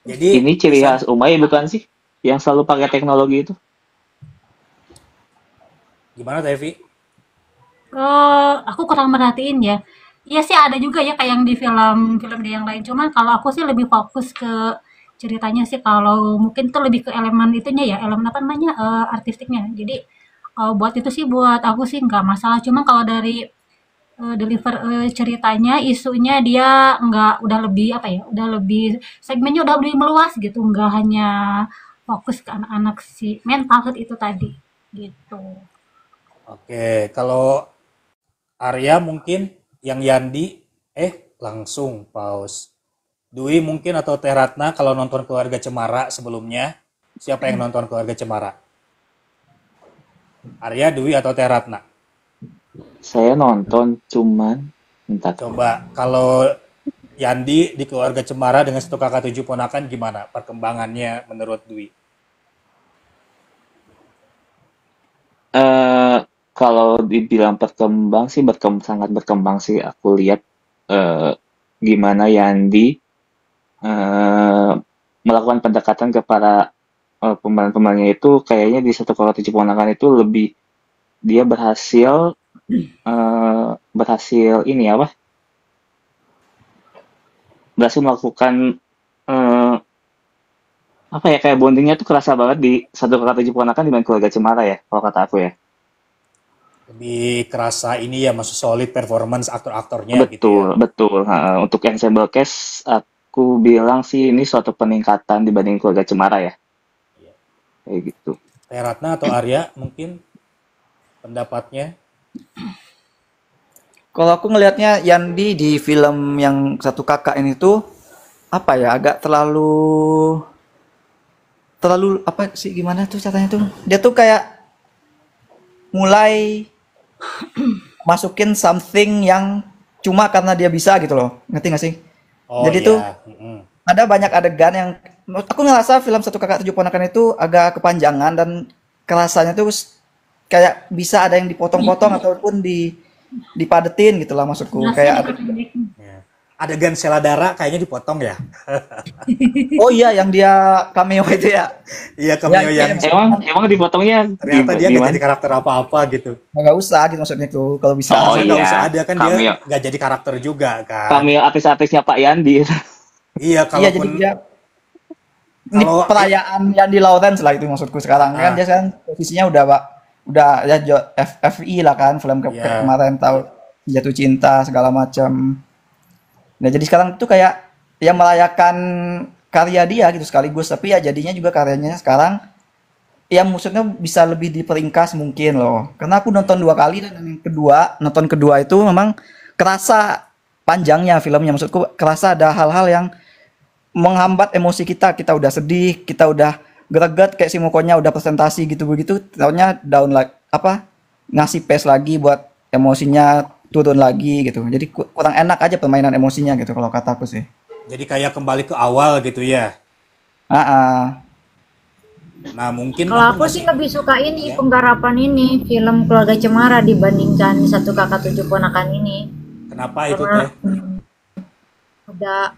Jadi Ini ciri bisa khas Umay bukan sih? Yang selalu pakai teknologi itu? gimana Tevi? Aku kurang merhatiin ya. Iya sih ada juga ya kayak yang di film-film dia yang lain. Cuman kalau aku sih lebih fokus ke ceritanya sih. Kalau mungkin tuh lebih ke elemen itunya ya, elemen apa namanya artistiknya. Jadi buat itu sih buat aku sih nggak masalah. Cuman kalau dari deliver ceritanya, isunya dia nggak udah lebih apa ya, udah lebih segmennya udah lebih meluas gitu. Nggak hanya fokus ke anak-anak si mental health itu tadi gitu. Oke, kalau Arya mungkin yang Yandi, langsung pause. Dwi mungkin atau Teh Ratna kalau nonton Keluarga Cemara sebelumnya, siapa yang nonton Keluarga Cemara? Arya, Dwi atau Teh Ratna? Saya nonton cuman bentar. Coba kalau Yandi di Keluarga Cemara dengan satu kakak tujuh ponakan gimana perkembangannya menurut Dwi? Kalau dibilang sangat berkembang sih aku lihat gimana Yandi melakukan pendekatan kepada pemain-pemainnya itu kayaknya di satu kakak tujuh ponakan itu lebih dia berhasil ini apa? Berhasil melakukan apa ya kayak bondingnya tuh kerasa banget di satu kakak tujuh ponakan dibanding Keluarga Cemara ya kalau kata aku ya. Lebih kerasa ini ya, maksud solid performance aktor-aktornya gitu ya. Betul. Untuk ensemble cast aku bilang sih ini suatu peningkatan dibanding Keluarga Cemara ya. Iya. Kayak gitu. Teh Ratna atau Arya mungkin pendapatnya? Kalau aku ngelihatnya Yandi di film yang satu kakak ini tuh apa ya agak terlalu terlalu apa sih, gimana tuh caranya tuh? Dia tuh kayak mulai masukin something yang cuma karena dia bisa gitu loh. Ngerti gak sih? Oh Jadi tuh iya. Mm-mm. ada banyak adegan yang aku ngerasa film Satu Kakak Tujuh Ponakan itu agak kepanjangan dan kerasanya tuh kayak bisa ada yang dipotong-potong ataupun dipadetin gitu lah maksudku. Kayak ada, Ya. Adegan Sheila Dara kayaknya dipotong ya. oh iya yang dia cameo itu ya. Iya, cameo yang Emang dipotongnya ternyata dia nggak gimana? jadi karakter apa-apa gitu. Nggak usah gitu maksudnya tuh kalau bisa. Oh, Harusnya nggak iya. usah ada kan, dia Cameo. nggak jadi karakter juga kan. Cameo artis-artisnya Pak Yandi. Iya, Iya jadi kalaupun dia ini kalau perayaan yang di Lawrence lah itu maksudku sekarang kan dia kan posisinya udah Pak, udah ya FFI lah kan film Iya. kemarin tahu Jatuh Cinta segala macam. Nah jadi sekarang tuh kayak yang merayakan karya dia gitu sekaligus, tapi ya jadinya juga karyanya sekarang ya maksudnya bisa lebih diperingkas mungkin loh. Karena aku nonton 2 kali dan yang nonton kedua itu memang kerasa panjangnya filmnya, maksudku kerasa ada hal-hal yang menghambat emosi kita. Kita udah sedih, kita udah greget kayak si Mukonya udah presentasi gitu begitu, taunya down lagi ngasih pace lagi buat emosinya turun lagi gitu. Jadi kurang enak aja permainan emosinya gitu kalau kataku sih. jadi kayak kembali ke awal gitu ya. Ah, Nah mungkin Kalau aku sih lebih suka ini penggarapan ini film Keluarga Cemara dibandingkan Satu Kakak Tujuh Ponakan ini. kenapa itu Karena teh?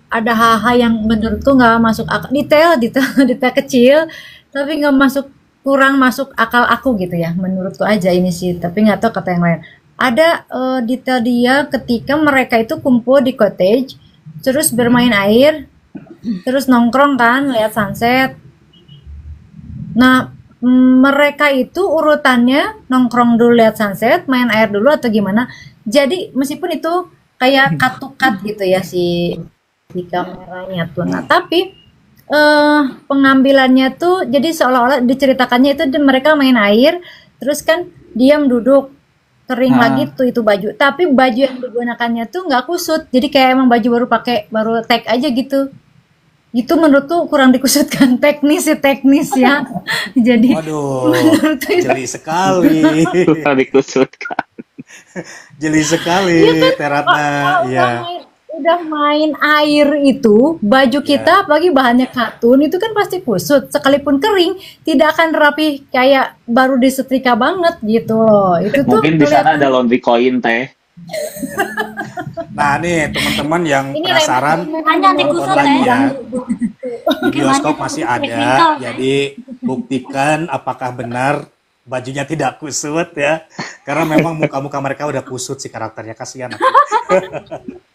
ada hal-hal yang menurutku nggak masuk akal, detail detail kecil tapi kurang masuk akal aku gitu ya, menurutku aja ini sih, tapi nggak tahu kata yang lain. Ada detail dia ketika mereka itu kumpul di cottage terus bermain air terus nongkrong kan lihat sunset. Nah, mereka itu urutannya nongkrong dulu lihat sunset, main air dulu atau gimana. Jadi meskipun itu kayak cut to cut gitu ya si kameranya tuh. Nah, tapi pengambilannya tuh jadi seolah-olah diceritakannya itu mereka main air, terus kan diam duduk, kering lagi tuh itu baju. Tapi baju yang digunakannya tuh nggak kusut. Jadi kayak emang baju baru tag aja gitu. Itu menurutku kurang dikusutkan, teknis ya. Jadi Waduh, menurutku itu jeli sekali. Dikusutkan. Jeli sekali, Teratna. kalau Iya. udah main air itu baju kita apalagi bahannya katun itu kan pasti kusut, sekalipun kering tidak akan rapi kayak baru disetrika banget gitu loh. Itu tuh Mungkin di sana kelihatan. ada laundry coin teh. Nah nih teman-teman yang Ini penasaran Hanya nonton dikusut lagi ya. ya. Di bioskop masih ada, jadi buktikan apakah benar bajunya tidak kusut ya. Karena memang muka-muka mereka udah kusut sih karakternya, kasihan.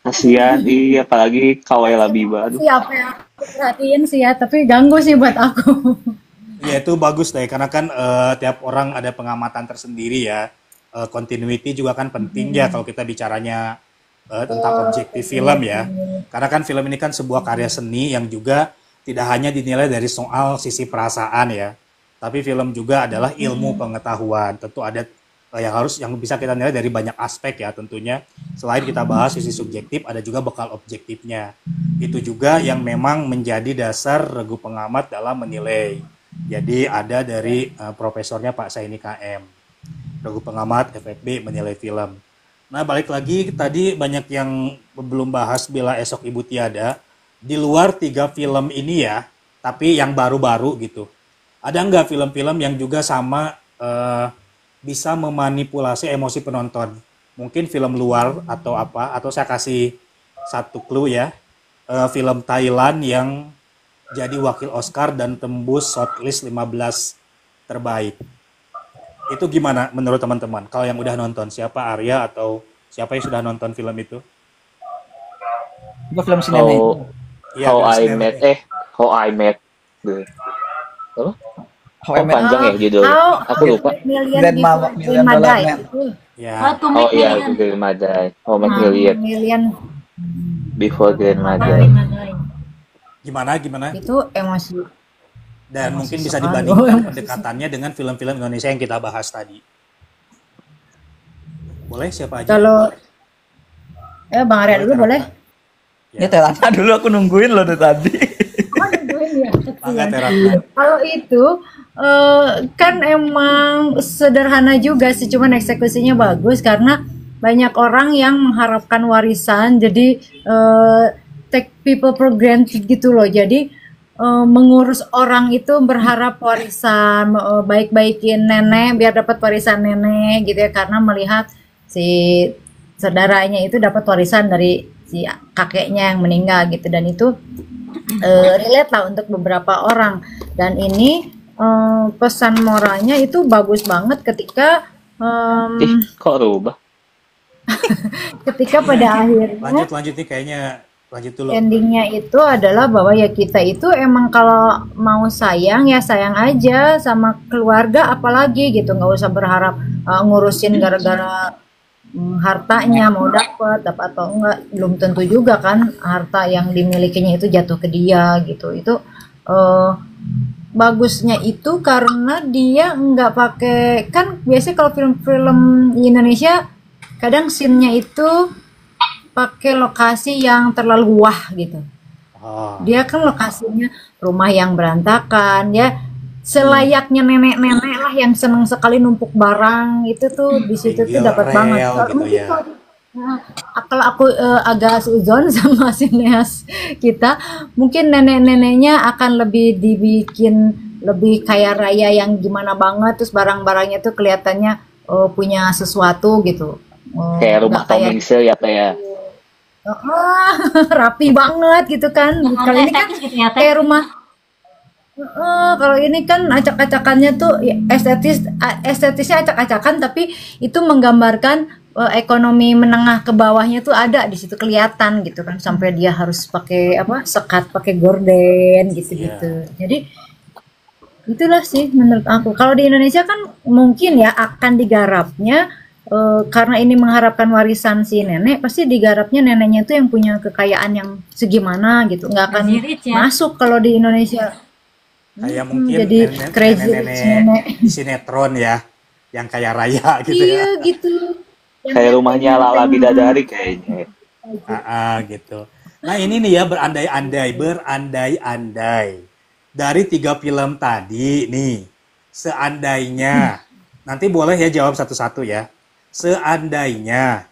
Kasihan, iya apalagi Kawai Labiba. Aduh. Siapa yang perhatiin sih ya, tapi ganggu sih buat aku. Ya itu bagus deh, karena kan tiap orang ada pengamatan tersendiri ya. Continuity juga kan penting ya kalau kita bicaranya tentang objektif film ya. Karena kan film ini kan sebuah karya seni yang juga tidak hanya dinilai dari soal sisi perasaan ya, tapi film juga adalah ilmu pengetahuan. Tentu ada yang bisa kita nilai dari banyak aspek ya tentunya. Selain kita bahas sisi subjektif, ada juga bekal objektifnya. Itu juga yang memang menjadi dasar regu pengamat dalam menilai. Jadi ada dari profesornya Pak Saini KM, regu pengamat FFB menilai film. Nah balik lagi tadi banyak yang belum bahas Bila Esok Ibu Tiada. Di luar 3 film ini ya, tapi yang baru-baru gitu. Ada nggak film-film yang juga sama bisa memanipulasi emosi penonton? Mungkin film luar atau apa? Atau saya kasih satu clue ya. Film Thailand yang jadi wakil Oscar dan tembus shortlist 15 terbaik. Itu gimana menurut teman-teman? Kalau yang udah nonton, siapa Arya atau siapa yang sudah nonton film itu? Itu film sinema. Iya, How I film Met, sinema. How I Met. Apa? How I Met- Panjang ya judulnya. Aku lupa. Million Grandma Before Million Grandma Dollar Die. Man. Ya. Oh, to Oh make iya, million. Grandma Die. How I Met Nah, Million. Million Before Grandma Die. Grandma Die. Gimana? itu emosi. Dan mungkin bisa sekali. dibandingkan pendekatannya dengan film-film Indonesia yang kita bahas tadi. Boleh siapa aja? Kalau Bang Arya dulu boleh. Ya Terana dulu aku nungguin loh dari tadi. Oh, nungguin Iya, Banget kasihan. ya Ratna. Kalau itu kan emang sederhana juga sih, cuman eksekusinya bagus karena banyak orang yang mengharapkan warisan, jadi take people for granted gitu loh. Jadi mengurus orang itu berharap warisan, baik-baikin nenek biar dapat warisan nenek gitu ya, karena melihat si saudaranya itu dapat warisan dari si kakeknya yang meninggal gitu, dan itu relate lah untuk beberapa orang. Dan ini pesan moralnya itu bagus banget ketika Kok rubah? ketika pada akhirnya Lanjut nih kayaknya lanjut dulu. endingnya itu adalah bahwa ya kita itu emang kalau mau sayang ya sayang aja sama keluarga, apalagi gitu, nggak usah berharap ngurusin gara-gara hartanya mau dapat atau enggak, belum tentu juga kan harta yang dimilikinya itu jatuh ke dia gitu. Itu eh, bagusnya itu karena dia nggak pakai, kan biasanya kalau film-film di Indonesia kadang scene-nya itu pakai lokasi yang terlalu wah gitu. Oh, Dia kan lokasinya rumah yang berantakan ya, selayaknya nenek-nenek lah yang seneng sekali numpuk barang itu tuh, di situ tuh single dapat banget. rail gitu Mungkin ya. kalau aku agak suzon sama sineas kita, mungkin nenek-neneknya akan lebih dibikin lebih kaya raya yang gimana banget, terus barang-barangnya tuh kelihatannya punya sesuatu gitu. Kayak rumah Nggak Tom kayak Hanks ya kayak rapi banget gitu kan. Yang Kalau ini kan estetis gitu ya, Teh. kayak rumah. Kalau ini kan acak-acakannya tuh ya, estetisnya acak-acakan, tapi itu menggambarkan ekonomi menengah ke bawahnya tuh ada di situ, kelihatan gitu kan, sampai dia harus pakai apa, sekat pakai gorden gitu-gitu. Jadi itulah sih menurut aku. Kalau di Indonesia kan mungkin ya akan digarapnya karena ini mengharapkan warisan si nenek, pasti digarapnya neneknya itu yang punya kekayaan yang segimana gitu, nggak akan Crazy Rich ya. masuk kalau di Indonesia. Kayak mungkin Jadi crazy rich nenek. di sinetron ya, yang kaya raya gitu ya. Iya gitu. Yang kayak rumahnya Lala enteng-enteng. Bidadari kayaknya. Gitu. Nah ini nih ya, berandai-andai dari 3 film tadi nih, seandainya nanti boleh ya jawab satu-satu ya. Seandainya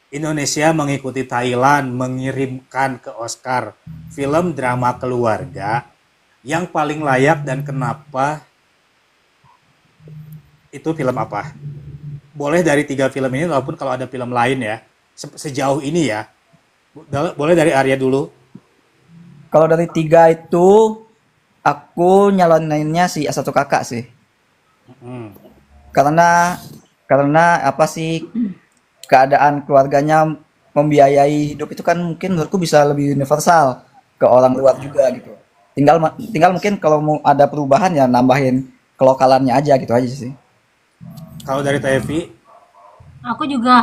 Indonesia mengikuti Thailand mengirimkan ke Oscar film drama keluarga yang paling layak dan kenapa, itu film apa? Boleh dari 3 film ini, walaupun kalau ada film lain ya, sejauh ini ya. Boleh dari Arya dulu. Kalau dari 3 itu aku nyaloninnya si A1 Kakak sih. Hmm. Karena apa sih, keadaan keluarganya membiayai hidup itu kan mungkin menurutku bisa lebih universal ke orang luar juga gitu. Tinggal mungkin kalau mau ada perubahan ya nambahin kelokalannya aja gitu aja sih. Kalau dari Tevi, Aku juga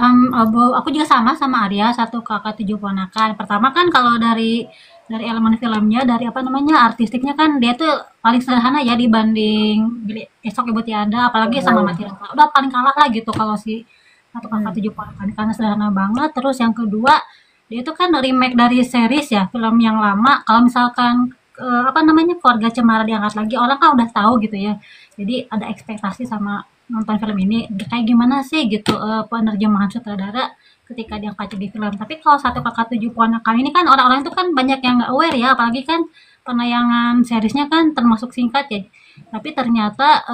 sama Arya, 1 kakak 7 ponakan. Pertama kan kalau dari elemen filmnya, dari apa namanya, artistiknya kan dia tuh paling sederhana ya dibanding Esok Ibu Tiada, apalagi sama Mati Rasa. Udah paling kalah lah gitu kalau si 1 kakak 7 ponakan, karena sederhana banget. Terus yang kedua, dia itu kan remake dari series ya, film yang lama. Kalau misalkan apa namanya, Keluarga Cemara diangkat lagi, orang kan udah tahu gitu ya. Jadi ada ekspektasi sama nonton film ini kayak gimana sih gitu, penerjemahan sutradara ketika diangkat di film. Tapi kalau 1 kakak 7 ponakan ini kan orang-orang itu kan banyak yang nggak aware ya, apalagi kan penayangan seriesnya kan termasuk singkat ya. Tapi ternyata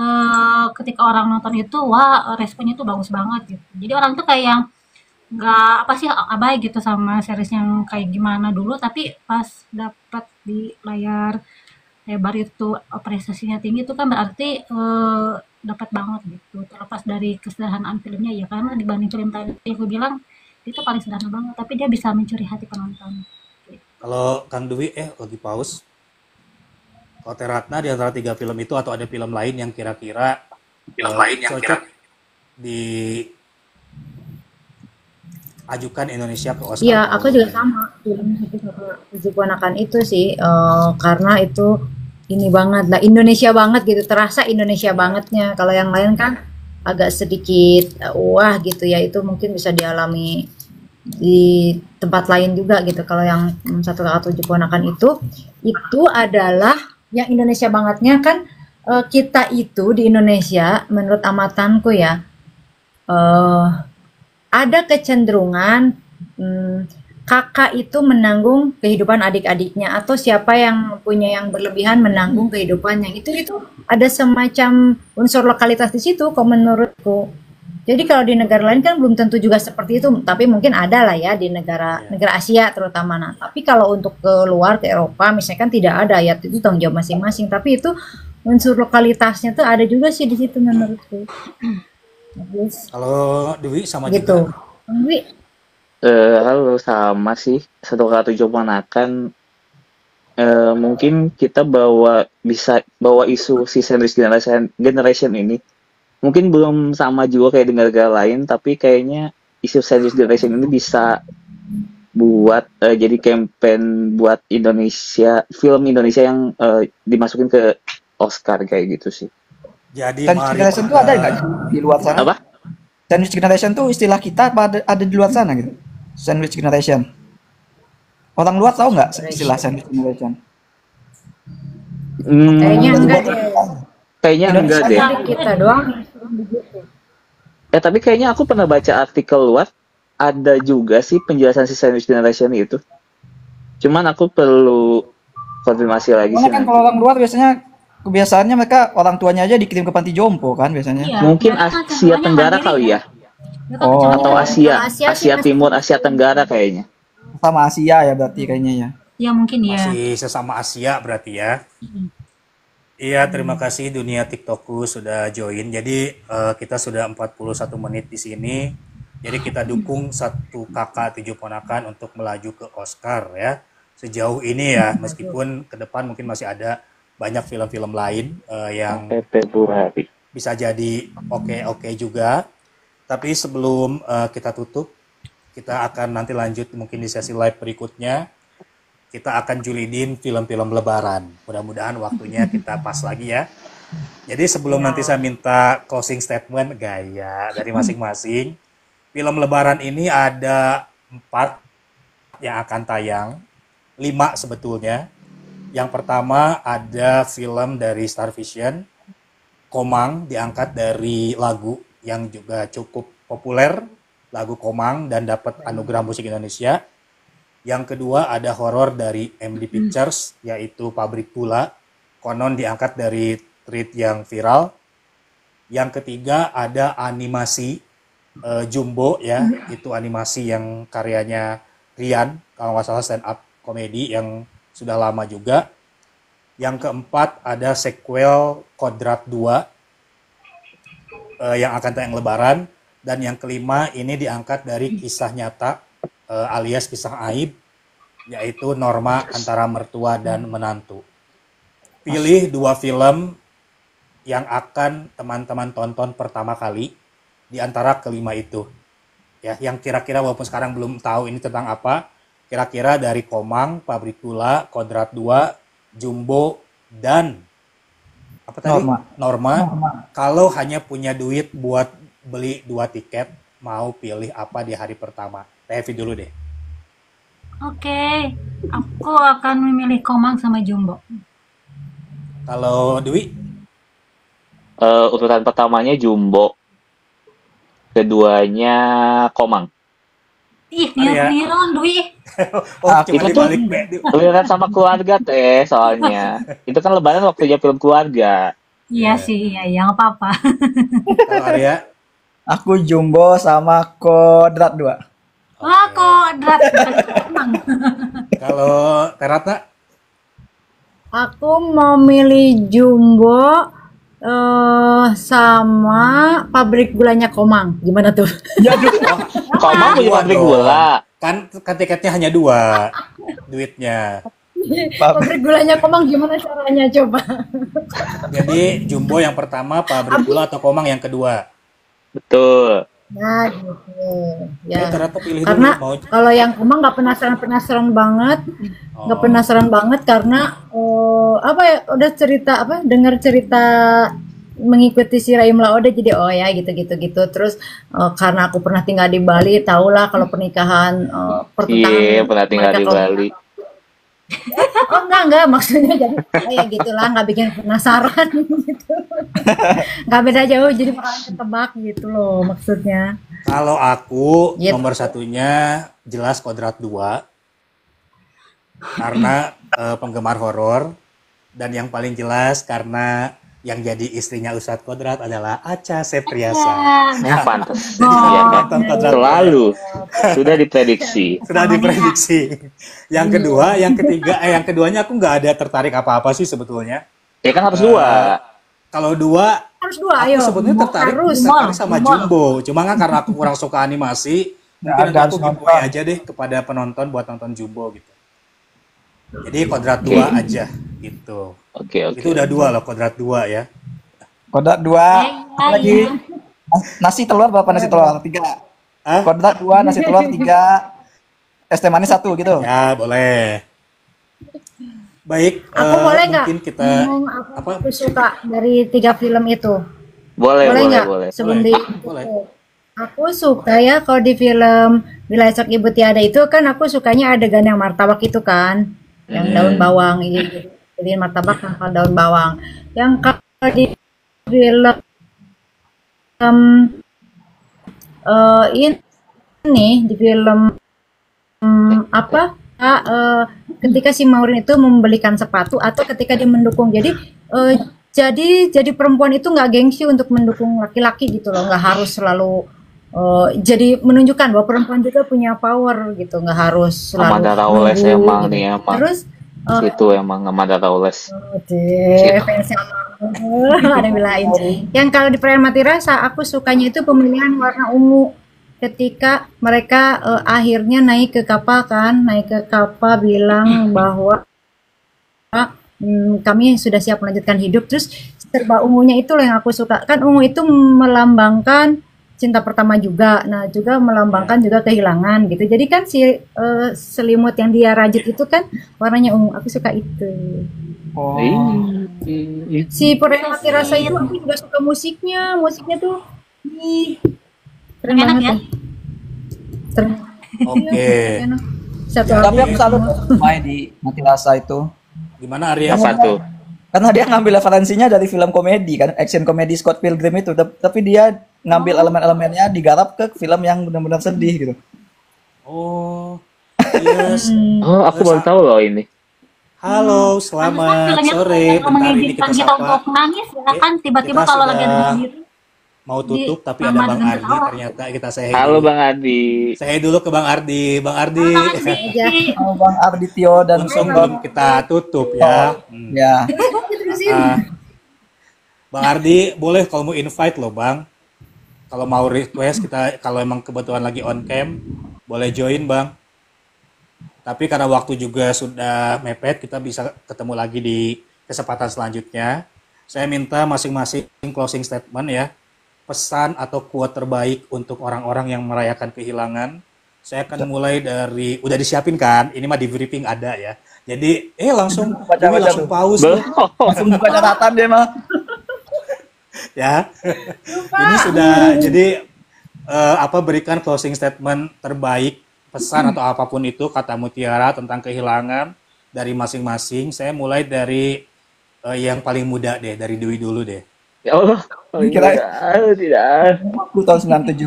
ketika orang nonton itu wah, responnya tuh bagus banget gitu. Jadi orang tuh kayak yang nggak apa sih, abai gitu sama series yang kayak gimana dulu, tapi pas dapat di layar lebar itu prestasinya tinggi itu kan berarti dapat banget gitu, terlepas dari kesederhanaan filmnya ya, karena dibanding film tadi aku bilang itu paling sederhana banget tapi dia bisa mencuri hati penonton. kalau Kang Dwi lagi pause. Kalau Teratna di antara 3 film itu atau ada film lain yang kira-kira cocok diajukan Indonesia ke Oscar? Iya, aku juga sama. Film 1 ponakan itu sih, karena itu ini banget lah, Indonesia banget gitu, terasa Indonesia bangetnya. Kalau yang lain kan agak sedikit wah gitu ya, itu mungkin bisa dialami di tempat lain juga gitu. Kalau yang 1 kakak 7 ponakan itu adalah yang Indonesia bangetnya kan kita itu di Indonesia menurut amatanku ya eh ada kecenderungan mm, kakak itu menanggung kehidupan adik-adiknya atau siapa yang punya yang berlebihan menanggung kehidupannya itu ada semacam unsur lokalitas di situ kalau menurutku. Jadi kalau di negara lain kan belum tentu juga seperti itu, tapi mungkin ada lah ya di negara Iya. negara Asia terutama. Nah, tapi kalau untuk ke luar ke Eropa misalkan tidak ada ya itu tanggung jawab masing-masing. Tapi itu unsur lokalitasnya tuh ada juga sih di situ menurutku. Bagus. Kalau Dewi sama Gitu. juga. Wi, Halo, sama sih. Satu kata tujuh ponakan, mungkin kita bisa bawa isu si sandwich generation ini. Mungkin belum sama juga kayak di negara lain, tapi kayaknya isu sandwich generation ini bisa buat jadi campaign buat Indonesia, film Indonesia yang dimasukin ke Oscar kayak gitu sih. Jadi Sandwich mari generation tuh ada nggak di luar sana? Apa? Sandwich generation tuh istilah kita apa ada di luar sana gitu? Sandwich generation. Orang luar tahu nggak istilah sandwich generation? kayaknya Hmm, enggak deh. kayaknya enggak Indonesia deh. Jadi kita doang. Tapi kayaknya aku pernah baca artikel luar, ada juga sih penjelasan si sandwich generation itu. Cuman aku perlu konfirmasi lagi sih Soalnya kan nanti. kalau orang luar biasanya kebiasaannya mereka orang tuanya aja dikirim ke panti jompo kan biasanya. Iya, Mungkin mereka Asia cenderungnya Tenggara mandiri kali kan. ya, Mereka Oh, atau kecenderungan Asia, Asia sih Asia masih Timur, Asia Tenggara kayaknya. sama Asia ya berarti kayaknya ya. ya mungkin ya. masih sesama Asia berarti ya. Iya, terima kasih dunia TikTokku sudah join. Jadi kita sudah 41 menit di sini. Jadi kita dukung satu kakak tujuh ponakan untuk melaju ke Oscar ya. Sejauh ini ya, meskipun ke depan mungkin masih ada banyak film-film lain yang Sampai Februari. bisa jadi oke-oke juga. Tapi sebelum kita tutup, kita akan nanti lanjut mungkin di sesi live berikutnya. Kita akan julidin film-film lebaran. Mudah-mudahan waktunya kita pas lagi ya. Jadi sebelum nanti saya minta closing statement gaya dari masing-masing, film lebaran ini ada 4 yang akan tayang, 5 sebetulnya. Yang pertama ada film dari Star Vision, Komang, diangkat dari lagu yang juga cukup populer, lagu Komang, dan dapat anugerah musik Indonesia. Yang kedua ada horor dari MD Pictures, yaitu Pabrik Gula, konon diangkat dari tweet yang viral. Yang ketiga ada animasi Jumbo ya, itu animasi yang karyanya Rian, kalau nggak salah stand up komedi yang sudah lama juga. Yang keempat ada sequel Kodrat 2 yang akan tayang lebaran. Dan yang kelima ini diangkat dari kisah nyata alias kisah aib, yaitu Norma antara mertua dan menantu. Pilih 2 film yang akan teman-teman tonton pertama kali di antara kelima itu. Ya, yang kira-kira walaupun sekarang belum tahu ini tentang apa, kira-kira dari Komang, Pabrik Gula, Kodrat 2, Jumbo, dan apa tadi? Norma. Kalau hanya punya duit buat beli 2 tiket, mau pilih apa di hari pertama? Tevi dulu deh. Oke, aku akan memilih Komang sama Jumbo. Kalau Dewi? Urutan pertamanya Jumbo, keduanya Komang. Ih, Arya. niron Dwi. Oh, cuma itu tuh dibalik be. lebaran sama keluarga teh soalnya. Itu kan lebaran waktunya film keluarga. Iya sih, iya, nggak apa-apa. Kalau Arya? Aku Jumbo sama Kodrat 2. Wah, kok drat bukan Komang. Kalau Terata? Aku mau milih Jumbo sama pabrik gulanya Komang. Gimana tuh? Ya aduh. Komang punya Dua pabrik dong. gula. Kan tiketnya hanya 2 duitnya. Pabrik gulanya Komang gimana caranya coba? Jadi Jumbo yang pertama, Pabrik Gula atau Komang yang kedua. Betul. Nah, gitu. Ya. Terata pilih Karena dulu mau. kalau yang Komang nggak penasaran banget, nggak penasaran banget karena apa ya udah cerita apa dengar cerita mengikuti si Raim Laode jadi oh ya gitu terus karena aku pernah tinggal di Bali tahulah kalau pernikahan pertentangan Iya, pernah tinggal mereka di kalau Bali. Oh enggak, maksudnya jadi kayak gitulah, nggak bikin penasaran gitu. Nggak beda jauh, jadi bakalan ketebak gitu loh maksudnya. Kalau aku Gitu. nomor satunya jelas Kodrat 2 karena penggemar horor, dan yang paling jelas karena yang jadi istrinya Ustadz Kodrat adalah Acha Septriasa. Ya pantas. Oh. Iya kan? Nonton Kodrat Selalu sudah diprediksi. sudah diprediksi. Yang kedua, yang ketiga, yang keduanya aku nggak ada tertarik apa-apa sih sebetulnya. Ya kan harus dua. Kalau dua, Harus dua, aku ayo. sebetulnya tertarik Harus. sama Jumbo. Cuma kan karena aku kurang suka animasi, mungkin ada, nanti aku harus giveaway nonton. aja deh kepada penonton buat nonton Jumbo gitu. Jadi Kodrat 2 aja gitu. Oke. Itu udah 2 loh, Kodrat 2 ya. Kodrat 2 lagi nasi telur berapa nasi telur? 3. Hah? Kodrat 2 nasi telur 3. Es teh manis 1 gitu. Ya, boleh. Baik, Aku boleh nggak mungkin kita ngomong apa? apa aku suka dari 3 film itu? Boleh, Boleh boleh, nggak? boleh. Sebelum Boleh. di Boleh. Aku suka ya kalau di film Bila Esok Ibu Tiada itu kan aku sukanya adegan yang martabak itu kan, yang daun bawang ini, jadi martabak tanpa daun bawang. Yang kalau di film ini di film apa? Ketika si Maureen itu membelikan sepatu atau ketika dia mendukung. Jadi perempuan itu nggak gengsi untuk mendukung laki-laki gitu loh, nggak harus selalu jadi menunjukkan bahwa perempuan juga punya power gitu, nggak harus selalu Amanda Rawles nunggu emang gitu. nih emang. Terus Itu emang Amanda Rawles. fansnya ada yang belain. Yang kalau di Perayaan Mati Rasa aku sukanya itu pemilihan warna ungu ketika mereka akhirnya naik ke kapal bilang bahwa kami sudah siap melanjutkan hidup, terus serba ungunya itu loh yang aku suka. Kan ungu itu melambangkan cinta pertama juga, nah juga melambangkan juga kehilangan gitu. Jadi kan si selimut yang dia rajut itu kan warnanya ungu, aku suka itu. Oh. Si Perayaan Mati Rasa itu aku juga suka musiknya tuh keren Enak banget ya? Keren. Oke. Enak. Satu Tapi lagi. aku salut main di Mati Rasa itu. Gimana Arya? Apa tuh? Karena dia ngambil referensinya dari film komedi kan, action komedi Scott Pilgrim itu, tapi dia ngambil elemen-elemennya digarap ke film yang benar-benar sedih gitu. Oh, yes. Oh, aku baru tahu loh ini. Halo, selamat sore. Bentar ini kita kita sapa. untuk nangis ya kan tiba-tiba Kita kalau lagi sudah ada diri. Mau tutup tapi Mama ada Bang dengan Ardi, ketawa. ternyata kita say Halo dulu. Bang Adi. Say dulu ke Bang Ardi. Bang Ardi, Aja. Sama Bang Ardityo dan sebelum kita tutup ya. ya. Ah, Bang Ardi, boleh kalau mau invite loh Bang. Kalau mau request kita, kalau emang kebetulan lagi on cam, boleh join Bang. Tapi karena waktu juga sudah mepet, kita bisa ketemu lagi di kesempatan selanjutnya. Saya minta masing-masing closing statement ya. Pesan atau quote terbaik untuk orang-orang yang merayakan kehilangan. Saya akan mulai dari, udah disiapin kan? Ini mah di briefing ada ya. Jadi, langsung Baca-baca langsung tuh. pause Belum. Langsung buka catatan dia mah. ya. Ini sudah jadi berikan closing statement terbaik, pesan atau apapun itu kata mutiara tentang kehilangan dari masing-masing. Saya mulai dari yang paling muda deh, dari Dwi dulu deh. Ya Allah. Kira- Tidak. Aku tahun 97.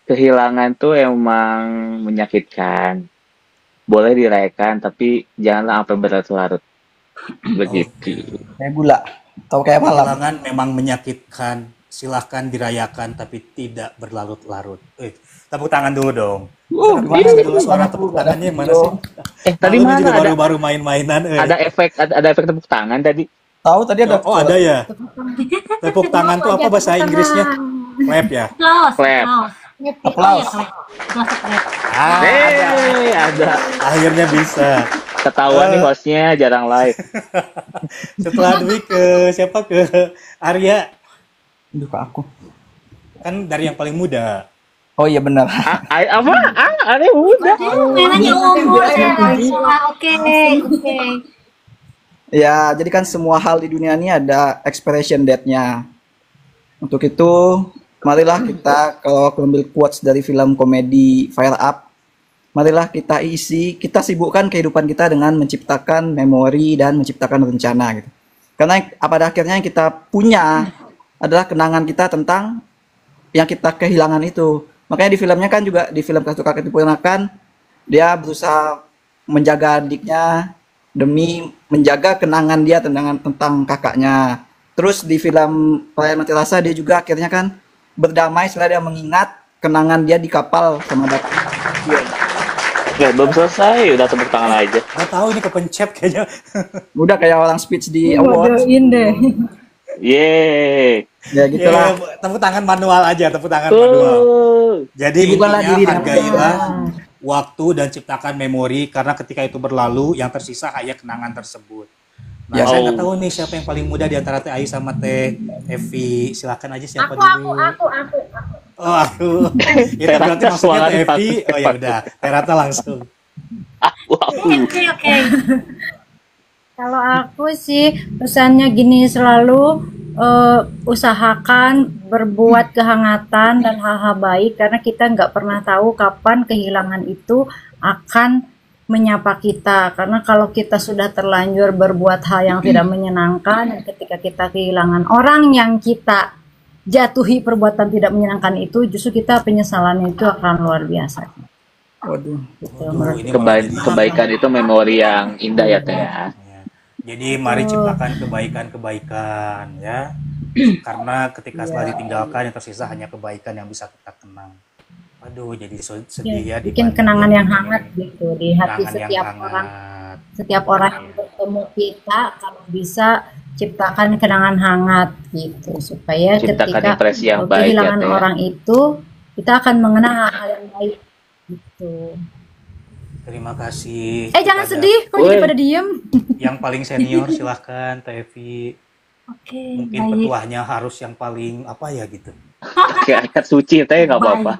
Kehilangan tuh emang menyakitkan. Boleh dirayakan, tapi janganlah sampai berlarut-larut. Begitu. Kayak gula. Tahu kayak malam. Kehilangan memang menyakitkan, silahkan dirayakan tapi tidak berlarut-larut. Tepuk tangan dulu dong. Mana sih dulu suara tepuk tangannya mana sih? Tadi Lalu ini mana juga ada baru-baru main-mainan. ada efek tepuk tangan tadi. Tahu tadi ada. Oh ada ya. Tepuk tangan tuh apa bahasa Inggrisnya? Clap ya. Close. Clap. Aplaus. Ada. Akhirnya bisa. Ketahuan nih hostnya jarang live. Setelah Dwi ke siapa, ke Arya, Aduh, ke aku. kan dari yang paling muda. Oh iya benar. Apa? Aneh udah. Mainannya umur ya. Oke. Ya, jadi kan semua hal di dunia ini ada expiration date-nya. Untuk itu, marilah kita, kalau aku ambil quotes dari film komedi Fire Up, marilah kita sibukkan kehidupan kita dengan menciptakan memori dan menciptakan rencana gitu. Karena pada akhirnya yang kita punya adalah kenangan kita tentang yang kita kehilangan itu. Makanya di filmnya kan juga, di film Kartu Kakek Diperanakan, dia berusaha menjaga adiknya demi menjaga kenangan dia tentang kakaknya. Terus di film Perayaan Mati Rasa dia juga akhirnya kan berdamai setelah dia mengingat kenangan dia di kapal sama David. Ya, belum selesai, udah tepuk tangan aja. Nggak tahu ini kepencet kayaknya. Udah kayak orang speech di awards. Bodohin deh. Yeay. Ya gitulah. Ya, tepuk tangan manual aja, tepuk tangan manual. Jadi Sibukkanlah diri intinya dengan hargailah waktu dan ciptakan memori, karena ketika itu berlalu, yang tersisa hanya kenangan tersebut. Nah, Ya. saya nggak tahu nih siapa yang paling muda di antara Teh Ayu sama Teh Evi. Silakan aja siapa Aku, dulu. aku. Oh, aku. Itu Terata berarti maksudnya suara Teh Evi. dipakai. Oh ya udah, Terata langsung. Oke. Kalau aku sih pesannya gini, selalu usahakan berbuat kehangatan dan hal-hal baik, karena kita nggak pernah tahu kapan kehilangan itu akan menyapa kita. Karena kalau kita sudah terlanjur berbuat hal yang tidak menyenangkan, dan ketika kita kehilangan orang yang kita jatuhi perbuatan tidak menyenangkan itu, justru kita penyesalannya itu akan luar biasa. Waduh. Gitu, Waduh, menurut ini Kebaikan itu memori yang indah ya Teh ya. Ya. Jadi mari ciptakan kebaikan-kebaikan ya. Karena ketika setelah ditinggalkan yang tersisa hanya kebaikan yang bisa kita kenang. Aduh, jadi sedih ya. bikin dibanding kenangan yang hangat gitu di hati kenangan yang setiap hangat. orang. Setiap orang yang bertemu kita, kalau bisa ciptakan kenangan hangat gitu, supaya Ciptakan ketika impresi yang baik ya kehilangan Teh ya. orang itu, kita akan mengenang hal-hal yang baik gitu. Terima kasih. Jangan kepada sedih, kok jadi Woi. pada diem? yang paling senior, silahkan Teh Evi. Oke, Mungkin baik. petuahnya harus yang paling apa ya gitu. Oke, ayat suci Teh nggak apa-apa.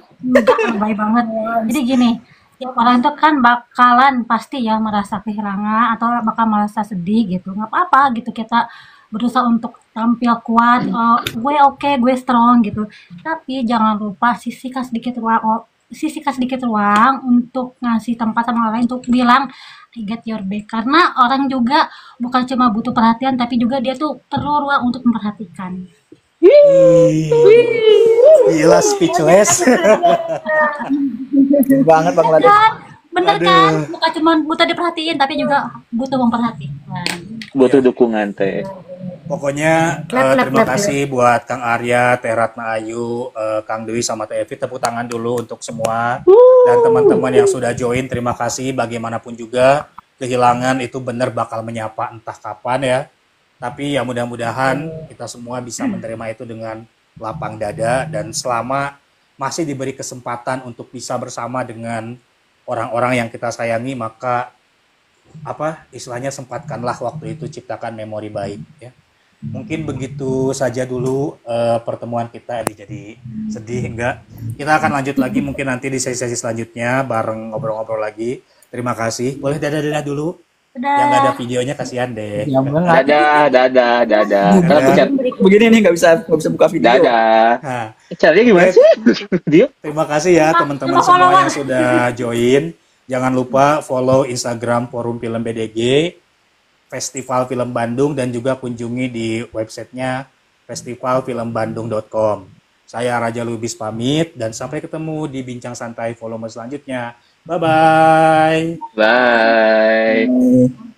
Baik banget. Jadi gini, tiap orang itu kan bakalan pasti ya merasa kehilangan atau bakal merasa sedih gitu. Nggak apa-apa gitu, kita berusaha untuk tampil kuat. Gue oke, gue strong gitu. Tapi jangan lupa sisihkan sedikit ruang untuk ngasih tempat sama orang lain untuk bilang I get your back. Karena orang juga bukan cuma butuh perhatian, tapi juga dia tuh perlu ruang untuk memperhatikan. Gila, speechless. Banget Bang Lade. Dan bener kan, Aduh. bukan cuma butuh diperhatiin, tapi juga butuh memperhatikan. Butuh dukungan Teh. Pokoknya terima kasih buat Kang Arya, Teh Ratna Ayu, Kang Dewi sama Teh Evi. Tepuk tangan dulu untuk semua. Dan teman-teman yang sudah join, terima kasih. Bagaimanapun juga kehilangan itu benar bakal menyapa entah kapan ya. Tapi ya mudah-mudahan kita semua bisa menerima itu dengan lapang dada, dan selama masih diberi kesempatan untuk bisa bersama dengan orang-orang yang kita sayangi, maka apa istilahnya, sempatkanlah waktu itu, ciptakan memori baik ya. Mungkin begitu saja dulu pertemuan kita. Jadi sedih enggak? Kita akan lanjut lagi mungkin nanti di sesi-sesi selanjutnya bareng ngobrol-ngobrol lagi. Terima kasih. Boleh dadah-dadah dulu. Yang nggak ada videonya kasihan deh. Ya banget. Dadah. Kalau pencet Begini nih nggak bisa buka video. dadah. Nah, Caranya gimana sih? Dia terima kasih ya teman-teman semua yang sudah join. Jangan lupa follow Instagram Forum Film BDG, Festival Film Bandung, dan juga kunjungi di websitenya festivalfilmbandung.com. Saya Raja Lubis pamit, dan sampai ketemu di Bincang Santai volume selanjutnya. Bye-bye. bye.